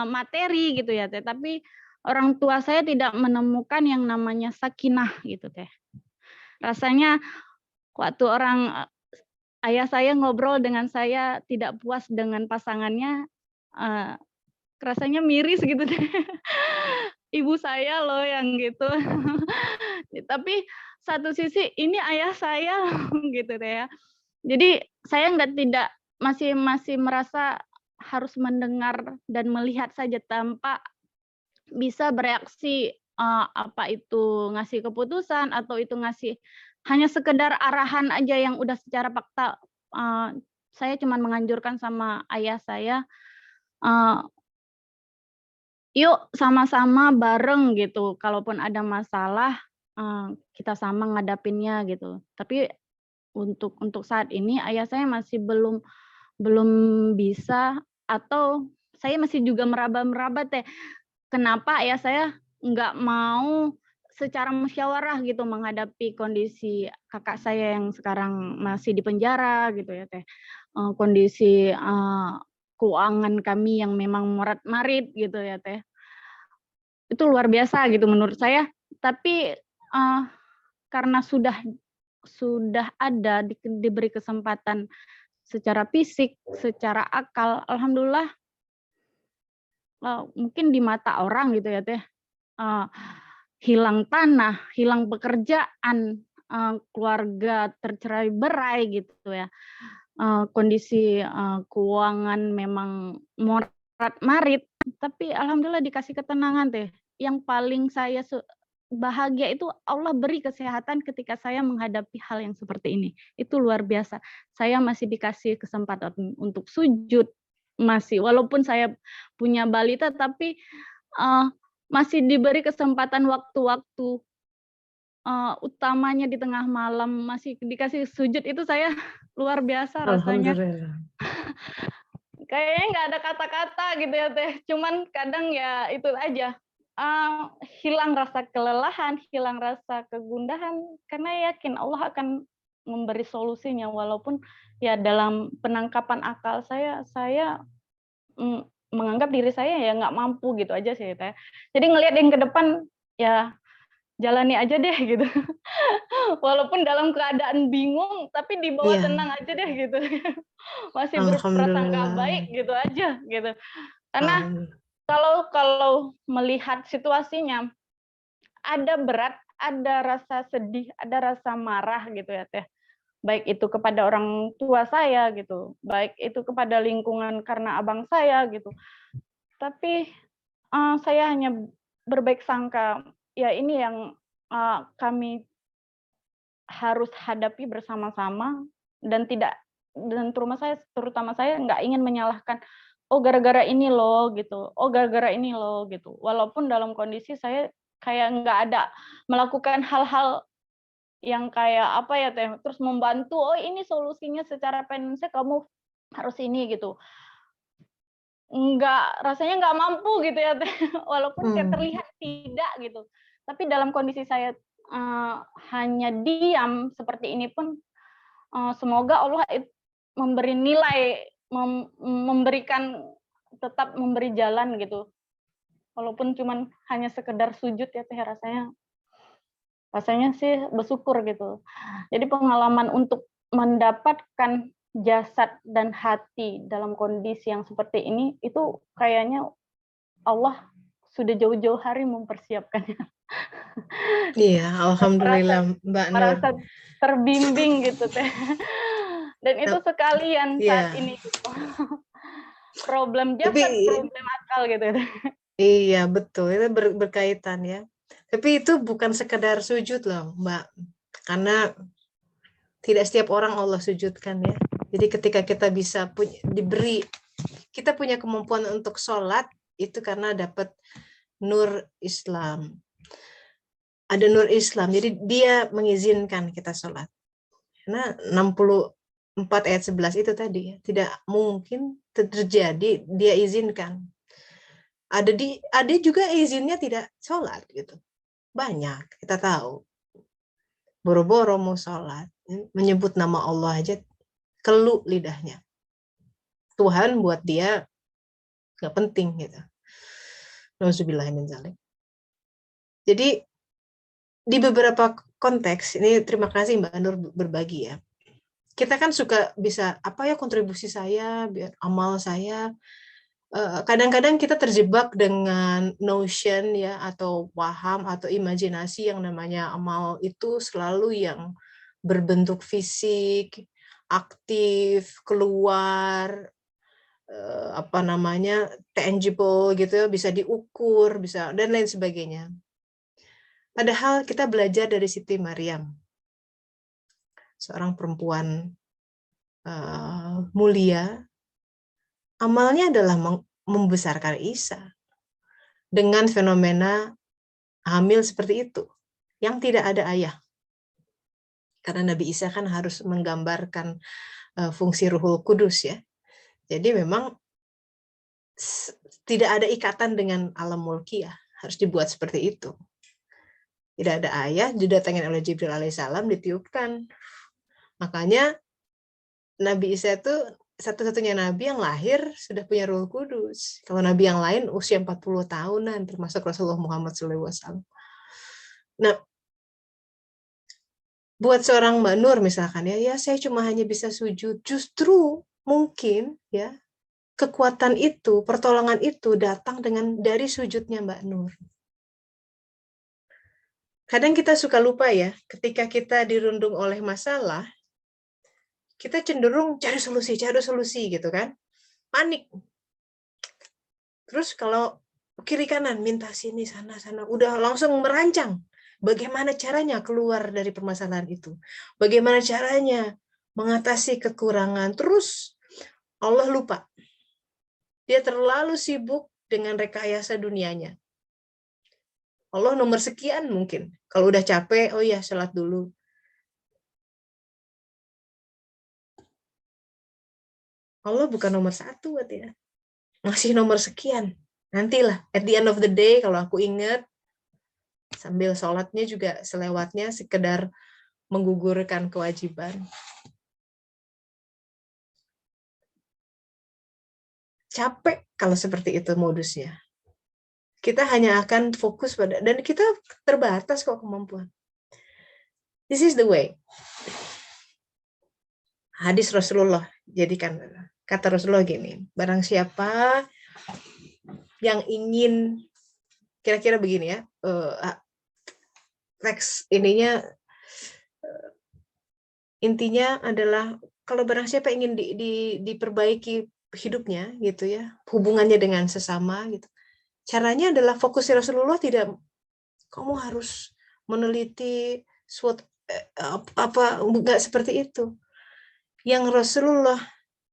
materi gitu ya Teh. Tapi orang tua saya tidak menemukan yang namanya sakinah gitu Teh. Rasanya waktu ayah saya ngobrol dengan saya tidak puas dengan pasangannya, rasanya miris gitu deh. Ibu saya loh yang gitu. Tapi satu sisi ini ayah saya gitu deh ya. Jadi saya masih merasa harus mendengar dan melihat saja tanpa bisa bereaksi, apa itu ngasih keputusan atau itu ngasih hanya sekedar arahan aja yang udah secara fakta. Saya cuman menganjurkan sama ayah saya, "Yuk sama-sama bareng," gitu, "kalaupun ada masalah, kita sama ngadapinnya," gitu. Tapi untuk saat ini ayah saya masih belum bisa, atau saya masih juga meraba-meraba Teh, kenapa ayah saya nggak mau secara musyawarah gitu menghadapi kondisi kakak saya yang sekarang masih di penjara gitu ya Teh, kondisi keuangan kami yang memang morat-marit gitu ya Teh. Itu luar biasa gitu menurut saya, tapi karena sudah ada diberi kesempatan secara fisik, secara akal, alhamdulillah mungkin di mata orang gitu ya Teh, hilang tanah, hilang pekerjaan, keluarga tercerai-berai gitu ya, kondisi keuangan memang morat-marit, tapi alhamdulillah dikasih ketenangan Teh. Yang paling saya bahagia itu Allah beri kesehatan ketika saya menghadapi hal yang seperti ini. Itu luar biasa. Saya masih dikasih kesempatan untuk sujud, walaupun saya punya balita, tapi masih diberi kesempatan waktu-waktu utamanya di tengah malam masih dikasih sujud, itu saya luar biasa rasanya. Alhamdulillah. Kayaknya nggak ada kata-kata gitu ya Teh, cuman kadang ya itu aja, hilang rasa kelelahan, hilang rasa kegundahan, karena yakin Allah akan memberi solusinya, walaupun ya dalam penangkapan akal saya menganggap diri saya ya nggak mampu gitu aja sih Teh. Jadi ngelihat yang ke depan, ya jalani aja deh gitu. Walaupun dalam keadaan bingung, tapi dibawa tenang aja deh gitu. Masih berprasangka baik gitu aja gitu. Karena kalau melihat situasinya, ada berat, ada rasa sedih, ada rasa marah gitu ya Teh. Baik itu kepada orang tua saya gitu, baik itu kepada lingkungan karena abang saya gitu. Tapi saya hanya berbaik sangka, ya ini yang kami harus hadapi bersama-sama, dan terutama saya nggak ingin menyalahkan, oh gara-gara ini loh gitu, oh gara-gara ini loh gitu. Walaupun dalam kondisi saya kayak nggak ada melakukan hal-hal yang kayak apa ya Teh, terus membantu, oh ini solusinya secara finansial kamu harus ini gitu. Rasanya nggak mampu gitu ya Teh, walaupun terlihat tidak gitu. Tapi dalam kondisi saya hanya diam seperti ini pun, semoga Allah memberi nilai, tetap memberi jalan gitu. Walaupun cuman hanya sekedar sujud ya Teh, rasanya sih bersyukur gitu. Jadi pengalaman untuk mendapatkan jasad dan hati dalam kondisi yang seperti ini, itu kayaknya Allah sudah jauh-jauh hari mempersiapkannya. Iya, alhamdulillah Mbak Nur. Merasa terbimbing gitu Teh. Dan itu sekalian saat ini gitu. Problem jasad, problem akal gitu. Iya, betul. Itu berkaitan ya. Tapi itu bukan sekedar sujud loh, Mbak. Karena tidak setiap orang Allah sujudkan ya. Jadi ketika kita bisa kita punya kemampuan untuk sholat, itu karena dapat nur Islam. Ada nur Islam, jadi dia mengizinkan kita sholat. Karena 64 ayat 11 itu tadi ya, tidak mungkin terjadi, dia izinkan. Ada juga izinnya tidak sholat gitu. Banyak, kita tahu. Boro-boro mau sholat, menyebut nama Allah aja, keluh lidahnya. Tuhan buat dia nggak penting gitu. Nauzubillah min dzalik. Jadi di beberapa konteks, ini terima kasih Mbak Nur berbagi ya. Kita kan suka bisa, apa ya kontribusi saya, biar amal saya. Kadang-kadang kita terjebak dengan notion ya, atau paham atau imajinasi yang namanya amal itu selalu yang berbentuk fisik, aktif, keluar, tangible gitu, bisa diukur, bisa dan lain sebagainya. Padahal kita belajar dari Siti Maryam, seorang perempuan mulia, amalnya adalah membesarkan Isa dengan fenomena hamil seperti itu, yang tidak ada ayah. Karena Nabi Isa kan harus menggambarkan fungsi Ruhul Kudus ya. Jadi memang tidak ada ikatan dengan alam mulkiyah, harus dibuat seperti itu. Tidak ada ayah, didatangin oleh Jibril alaihissalam, ditiupkan. Makanya Nabi Isa itu satu-satunya nabi yang lahir sudah punya Ruh Kudus. Kalau nabi yang lain usia 40 tahunan, termasuk Rasulullah Muhammad SAW. Nah, buat seorang Mbak Nur misalkan ya saya cuma hanya bisa sujud. Justru mungkin ya kekuatan itu, pertolongan itu datang dari sujudnya Mbak Nur. Kadang kita suka lupa ya, ketika kita dirundung oleh masalah, kita cenderung cari solusi gitu kan. Panik. Terus kalau kiri kanan, minta sini, sana, udah langsung merancang. Bagaimana caranya keluar dari permasalahan itu. Bagaimana caranya mengatasi kekurangan. Terus Allah lupa. Dia terlalu sibuk dengan rekayasa dunianya. Allah nomor sekian mungkin. Kalau udah capek, oh ya sholat dulu. Allah bukan nomor 1 buat ya. Masih nomor sekian. Nantilah, at the end of the day, kalau aku ingat, sambil sholatnya juga selewatnya sekedar menggugurkan kewajiban. Capek kalau seperti itu modusnya. Kita hanya akan fokus pada, dan kita terbatas kok kemampuan. This is the way. Hadis Rasulullah, jadikan kata Rasulullah gini, barang siapa yang ingin, kira-kira begini ya, teks ininya intinya adalah kalau barang siapa ingin diperbaiki hidupnya gitu ya, hubungannya dengan sesama gitu. Caranya adalah fokusnya Rasulullah tidak kamu harus meneliti SWOT apa enggak seperti itu. Yang Rasulullah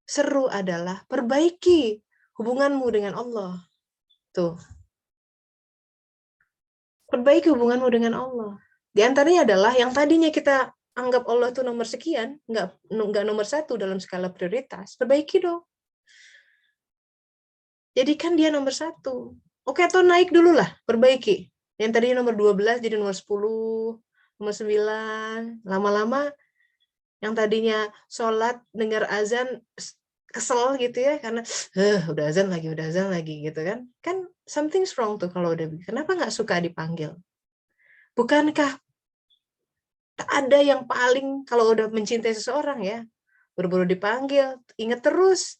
seru adalah perbaiki hubunganmu dengan Allah. Tuh. Perbaiki hubunganmu dengan Allah. Di antaranya adalah yang tadinya kita anggap Allah itu nomor sekian, nggak nomor satu dalam skala prioritas, perbaiki dong. Jadikan dia nomor satu. Oke, atau naik dulu lah, perbaiki. Yang tadinya nomor 12 jadi nomor 10, nomor 9. Lama-lama yang tadinya sholat, dengar azan, kesel gitu ya, karena udah azan lagi gitu kan. Kan something's wrong tuh kalau udah, kenapa nggak suka dipanggil? Bukankah tak ada yang paling kalau udah mencintai seseorang ya, buru-buru dipanggil, ingat terus,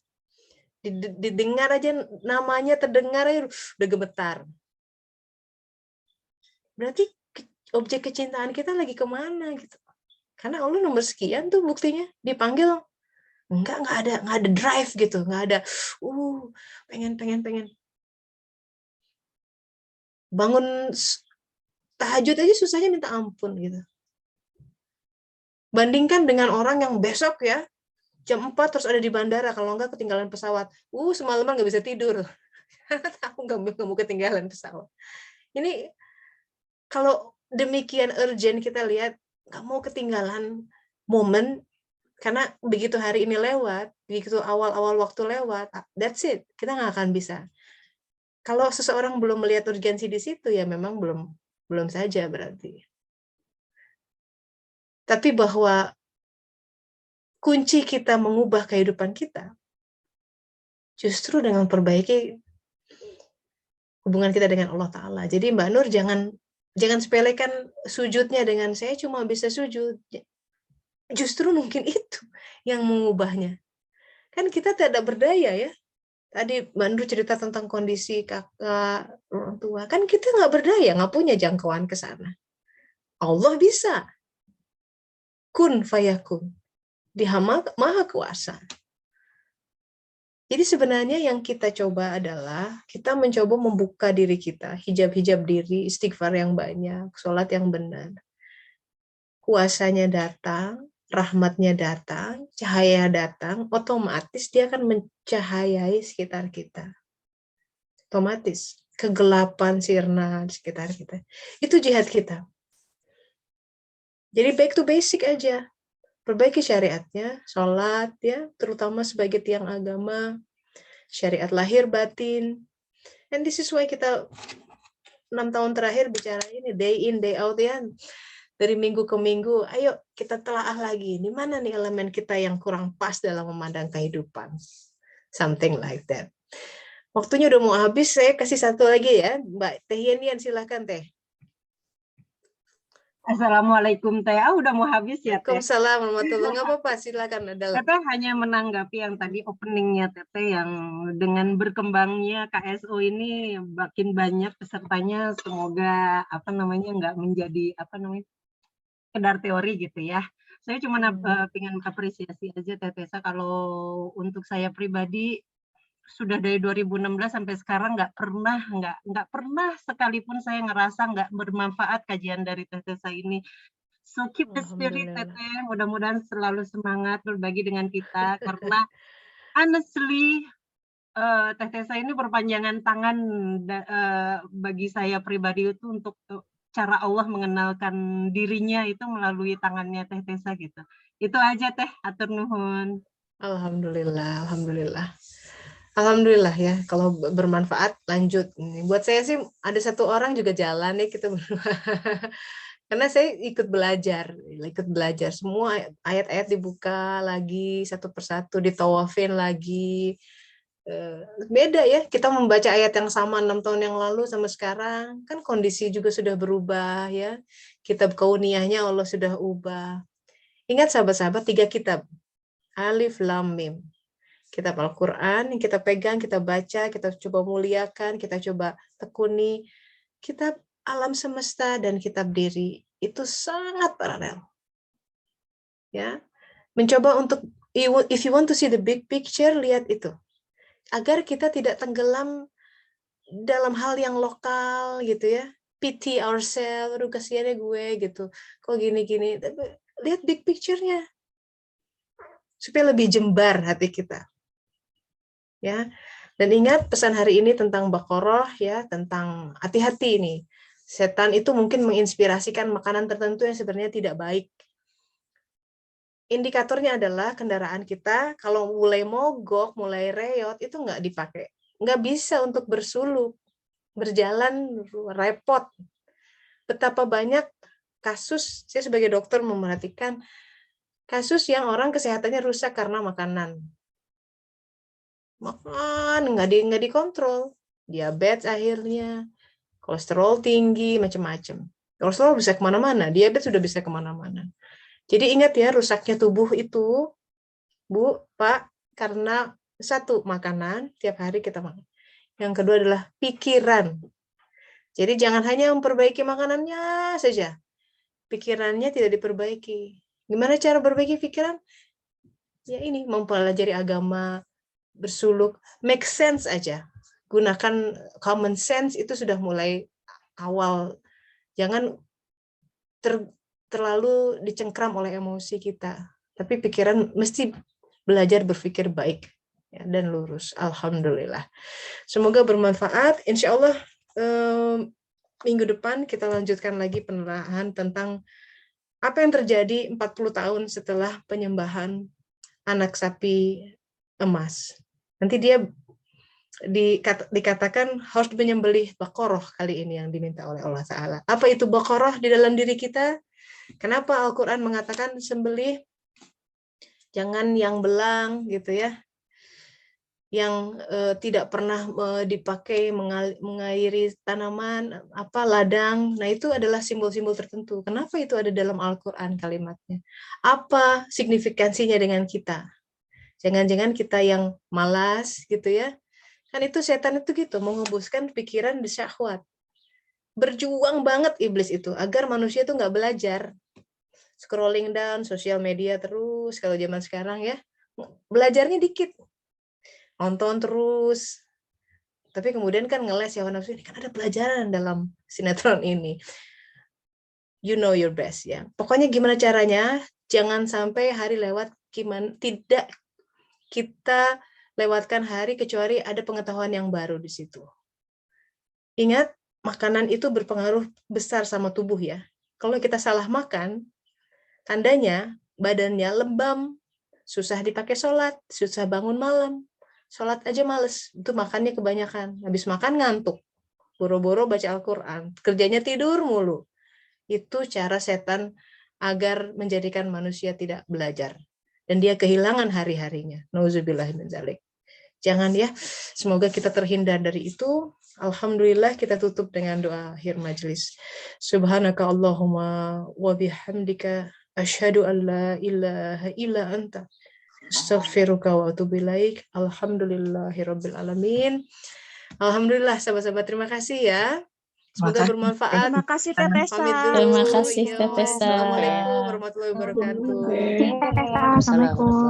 didengar aja namanya, terdengar aja udah gemetar. Berarti objek kecintaan kita lagi kemana gitu? Karena Allah nomor sekian tuh buktinya, dipanggil nggak ada drive gitu, nggak ada pengen bangun tahajud aja susahnya minta ampun gitu. Bandingkan dengan orang yang besok ya jam 4 terus ada di bandara, kalau nggak ketinggalan pesawat. Semalaman nggak bisa tidur. Aku nggak mau ketinggalan pesawat. Ini kalau demikian urgent kita lihat, nggak mau ketinggalan momen, karena begitu hari ini lewat, begitu awal-awal waktu lewat, that's it. Kita nggak akan bisa. Kalau seseorang belum melihat urgensi di situ, ya memang belum saja berarti. Tapi bahwa kunci kita mengubah kehidupan kita justru dengan perbaiki hubungan kita dengan Allah Ta'ala. Jadi Mbak Nur jangan sepelekan sujudnya dengan saya cuma bisa sujud. Justru mungkin itu yang mengubahnya. Kan kita tidak berdaya ya. Tadi Mbak Nur cerita tentang kondisi kakak, orang tua. Kan kita nggak berdaya, nggak punya jangkauan ke sana. Allah bisa. Kun fayakun. Dia maha kuasa. Jadi sebenarnya yang kita coba adalah kita mencoba membuka diri kita, hijab-hijab diri, istighfar yang banyak, sholat yang benar. Kuasanya datang, rahmatnya datang, cahaya datang, otomatis dia akan mencahayai sekitar kita. Otomatis kegelapan sirna di sekitar kita. Itu jihad kita. Jadi back to basic aja. Perbaiki syariatnya, sholat ya, terutama sebagai tiang agama, syariat lahir batin. And this is why kita 6 tahun terakhir bicara ini, day in, day out ya. Dari minggu ke minggu, ayo kita telaah lagi. Di mana nih elemen kita yang kurang pas dalam memandang kehidupan? Something like that. Waktunya udah mau habis, saya kasih satu lagi ya. Mbak Teh Yenian, silakan Teh. Assalamualaikum Teh. Udah mau habis ya Teh? Waalaikumsalam warahmatullahi wabarakatuh. Nggak apa-apa, silakan. Teteh hanya menanggapi yang tadi openingnya Teteh, yang dengan berkembangnya KSO ini makin banyak pesertanya, semoga nggak menjadi sekedar teori gitu ya. Saya cuma pengen apresiasi aja Teteh, kalau untuk saya pribadi sudah dari 2016 sampai sekarang nggak pernah sekalipun saya ngerasa nggak bermanfaat kajian dari Teteh ini. So keep the spirit Teteh, mudah-mudahan selalu semangat berbagi dengan kita, karena honestly Teteh ini perpanjangan tangan bagi saya pribadi itu untuk cara Allah mengenalkan dirinya itu melalui tangannya Teteh gitu. Itu aja Teh, atur nuhun. Alhamdulillah, alhamdulillah. Alhamdulillah ya, kalau bermanfaat lanjut. Buat saya sih ada satu orang juga jalan ya kita berdua. Karena saya ikut belajar semua ayat-ayat dibuka lagi satu persatu, ditawafin lagi. Beda ya, kita membaca ayat yang sama 6 tahun yang lalu sama sekarang, kan kondisi juga sudah berubah ya. Kitab kauniyahnya Allah sudah ubah. Ingat sahabat-sahabat, 3 kitab. Alif Lam Mim. Kitab Al-Quran yang kita pegang, kita baca, kita coba muliakan, kita coba tekuni. Kitab alam semesta dan kitab diri itu sangat paralel. Ya, mencoba untuk, if you want to see the big picture, lihat itu. Agar kita tidak tenggelam dalam hal yang lokal gitu ya. pity ourselves, aduh kasihannya gue gitu, kok gini-gini. Tapi lihat big picture-nya, supaya lebih jembar hati kita. Ya, dan ingat pesan hari ini tentang Baqarah ya, tentang hati-hati ini. Setan itu mungkin menginspirasikan makanan tertentu yang sebenarnya tidak baik. Indikatornya adalah kendaraan kita kalau mulai mogok, mulai reot itu nggak dipakai, nggak bisa untuk bersuluk, berjalan repot. Betapa banyak kasus, saya sebagai dokter memerhatikan kasus yang orang kesehatannya rusak karena makanan. Makan nggak dikontrol, diabetes akhirnya, kolesterol tinggi, macam-macam. Kolesterol bisa kemana-mana, diabetes sudah bisa kemana-mana. Jadi ingat ya, rusaknya tubuh itu, Bu, Pak, karena satu, makanan, tiap hari kita makan. Yang kedua adalah pikiran. Jadi jangan hanya memperbaiki makanannya saja, pikirannya tidak diperbaiki. Gimana cara perbaiki pikiran? Ya ini, mempelajari agama, bersuluk, make sense aja. Gunakan common sense, itu sudah mulai awal. Jangan terlalu dicengkram oleh emosi kita. Tapi pikiran mesti belajar berpikir baik ya, dan lurus. Alhamdulillah. Semoga bermanfaat. Insya Allah minggu depan kita lanjutkan lagi penelaahan tentang apa yang terjadi 40 tahun setelah penyembahan anak sapi emas. Nanti dia dikatakan harus menyembelih Baqarah kali ini yang diminta oleh Allah Ta'ala. Apa itu Baqarah di dalam diri kita? Kenapa Al-Quran mengatakan sembelih? Jangan yang belang gitu ya, yang tidak pernah dipakai mengairi tanaman, ladang. Nah itu adalah simbol-simbol tertentu. Kenapa itu ada dalam Al-Quran kalimatnya? Apa signifikansinya dengan kita? Jangan-jangan kita yang malas gitu ya. Kan itu setan itu gitu, menghembuskan pikiran di syahwat. Berjuang banget iblis itu agar manusia itu nggak belajar. Scrolling down sosial media terus kalau zaman sekarang ya, belajarnya dikit, nonton terus. Tapi kemudian kan ngeles ya nafsu, ini kan ada pelajaran dalam sinetron ini. You know your best ya. Pokoknya gimana caranya, jangan sampai hari lewat tidak kita lewatkan hari kecuali ada pengetahuan yang baru di situ. Ingat, makanan itu berpengaruh besar sama tubuh ya. Kalau kita salah makan, tandanya badannya lebam, susah dipakai sholat, susah bangun malam. Sholat aja males, itu makannya kebanyakan. Habis makan ngantuk, boro-boro baca Al-Quran, kerjanya tidur mulu. Itu cara setan agar menjadikan manusia tidak belajar. Dan dia kehilangan hari-harinya. Nauzubillah min dzalik. Jangan ya, semoga kita terhindar dari itu. Alhamdulillah kita tutup dengan doa akhir majelis. Subhanaka Allahumma wa bihamdika asyhadu an la ilaha illa anta astaghfiruka wa atubu ilaik. Alhamdulillahirabbil alamin. Alhamdulillah sahabat-sahabat, terima kasih ya. Semoga bermanfaat. Terima kasih Teteh Sa. Pamit dulu. Terima kasih Yo, Teteh Sa. Assalamualaikum warahmatullahi wabarakatuh. Assalamualaikum.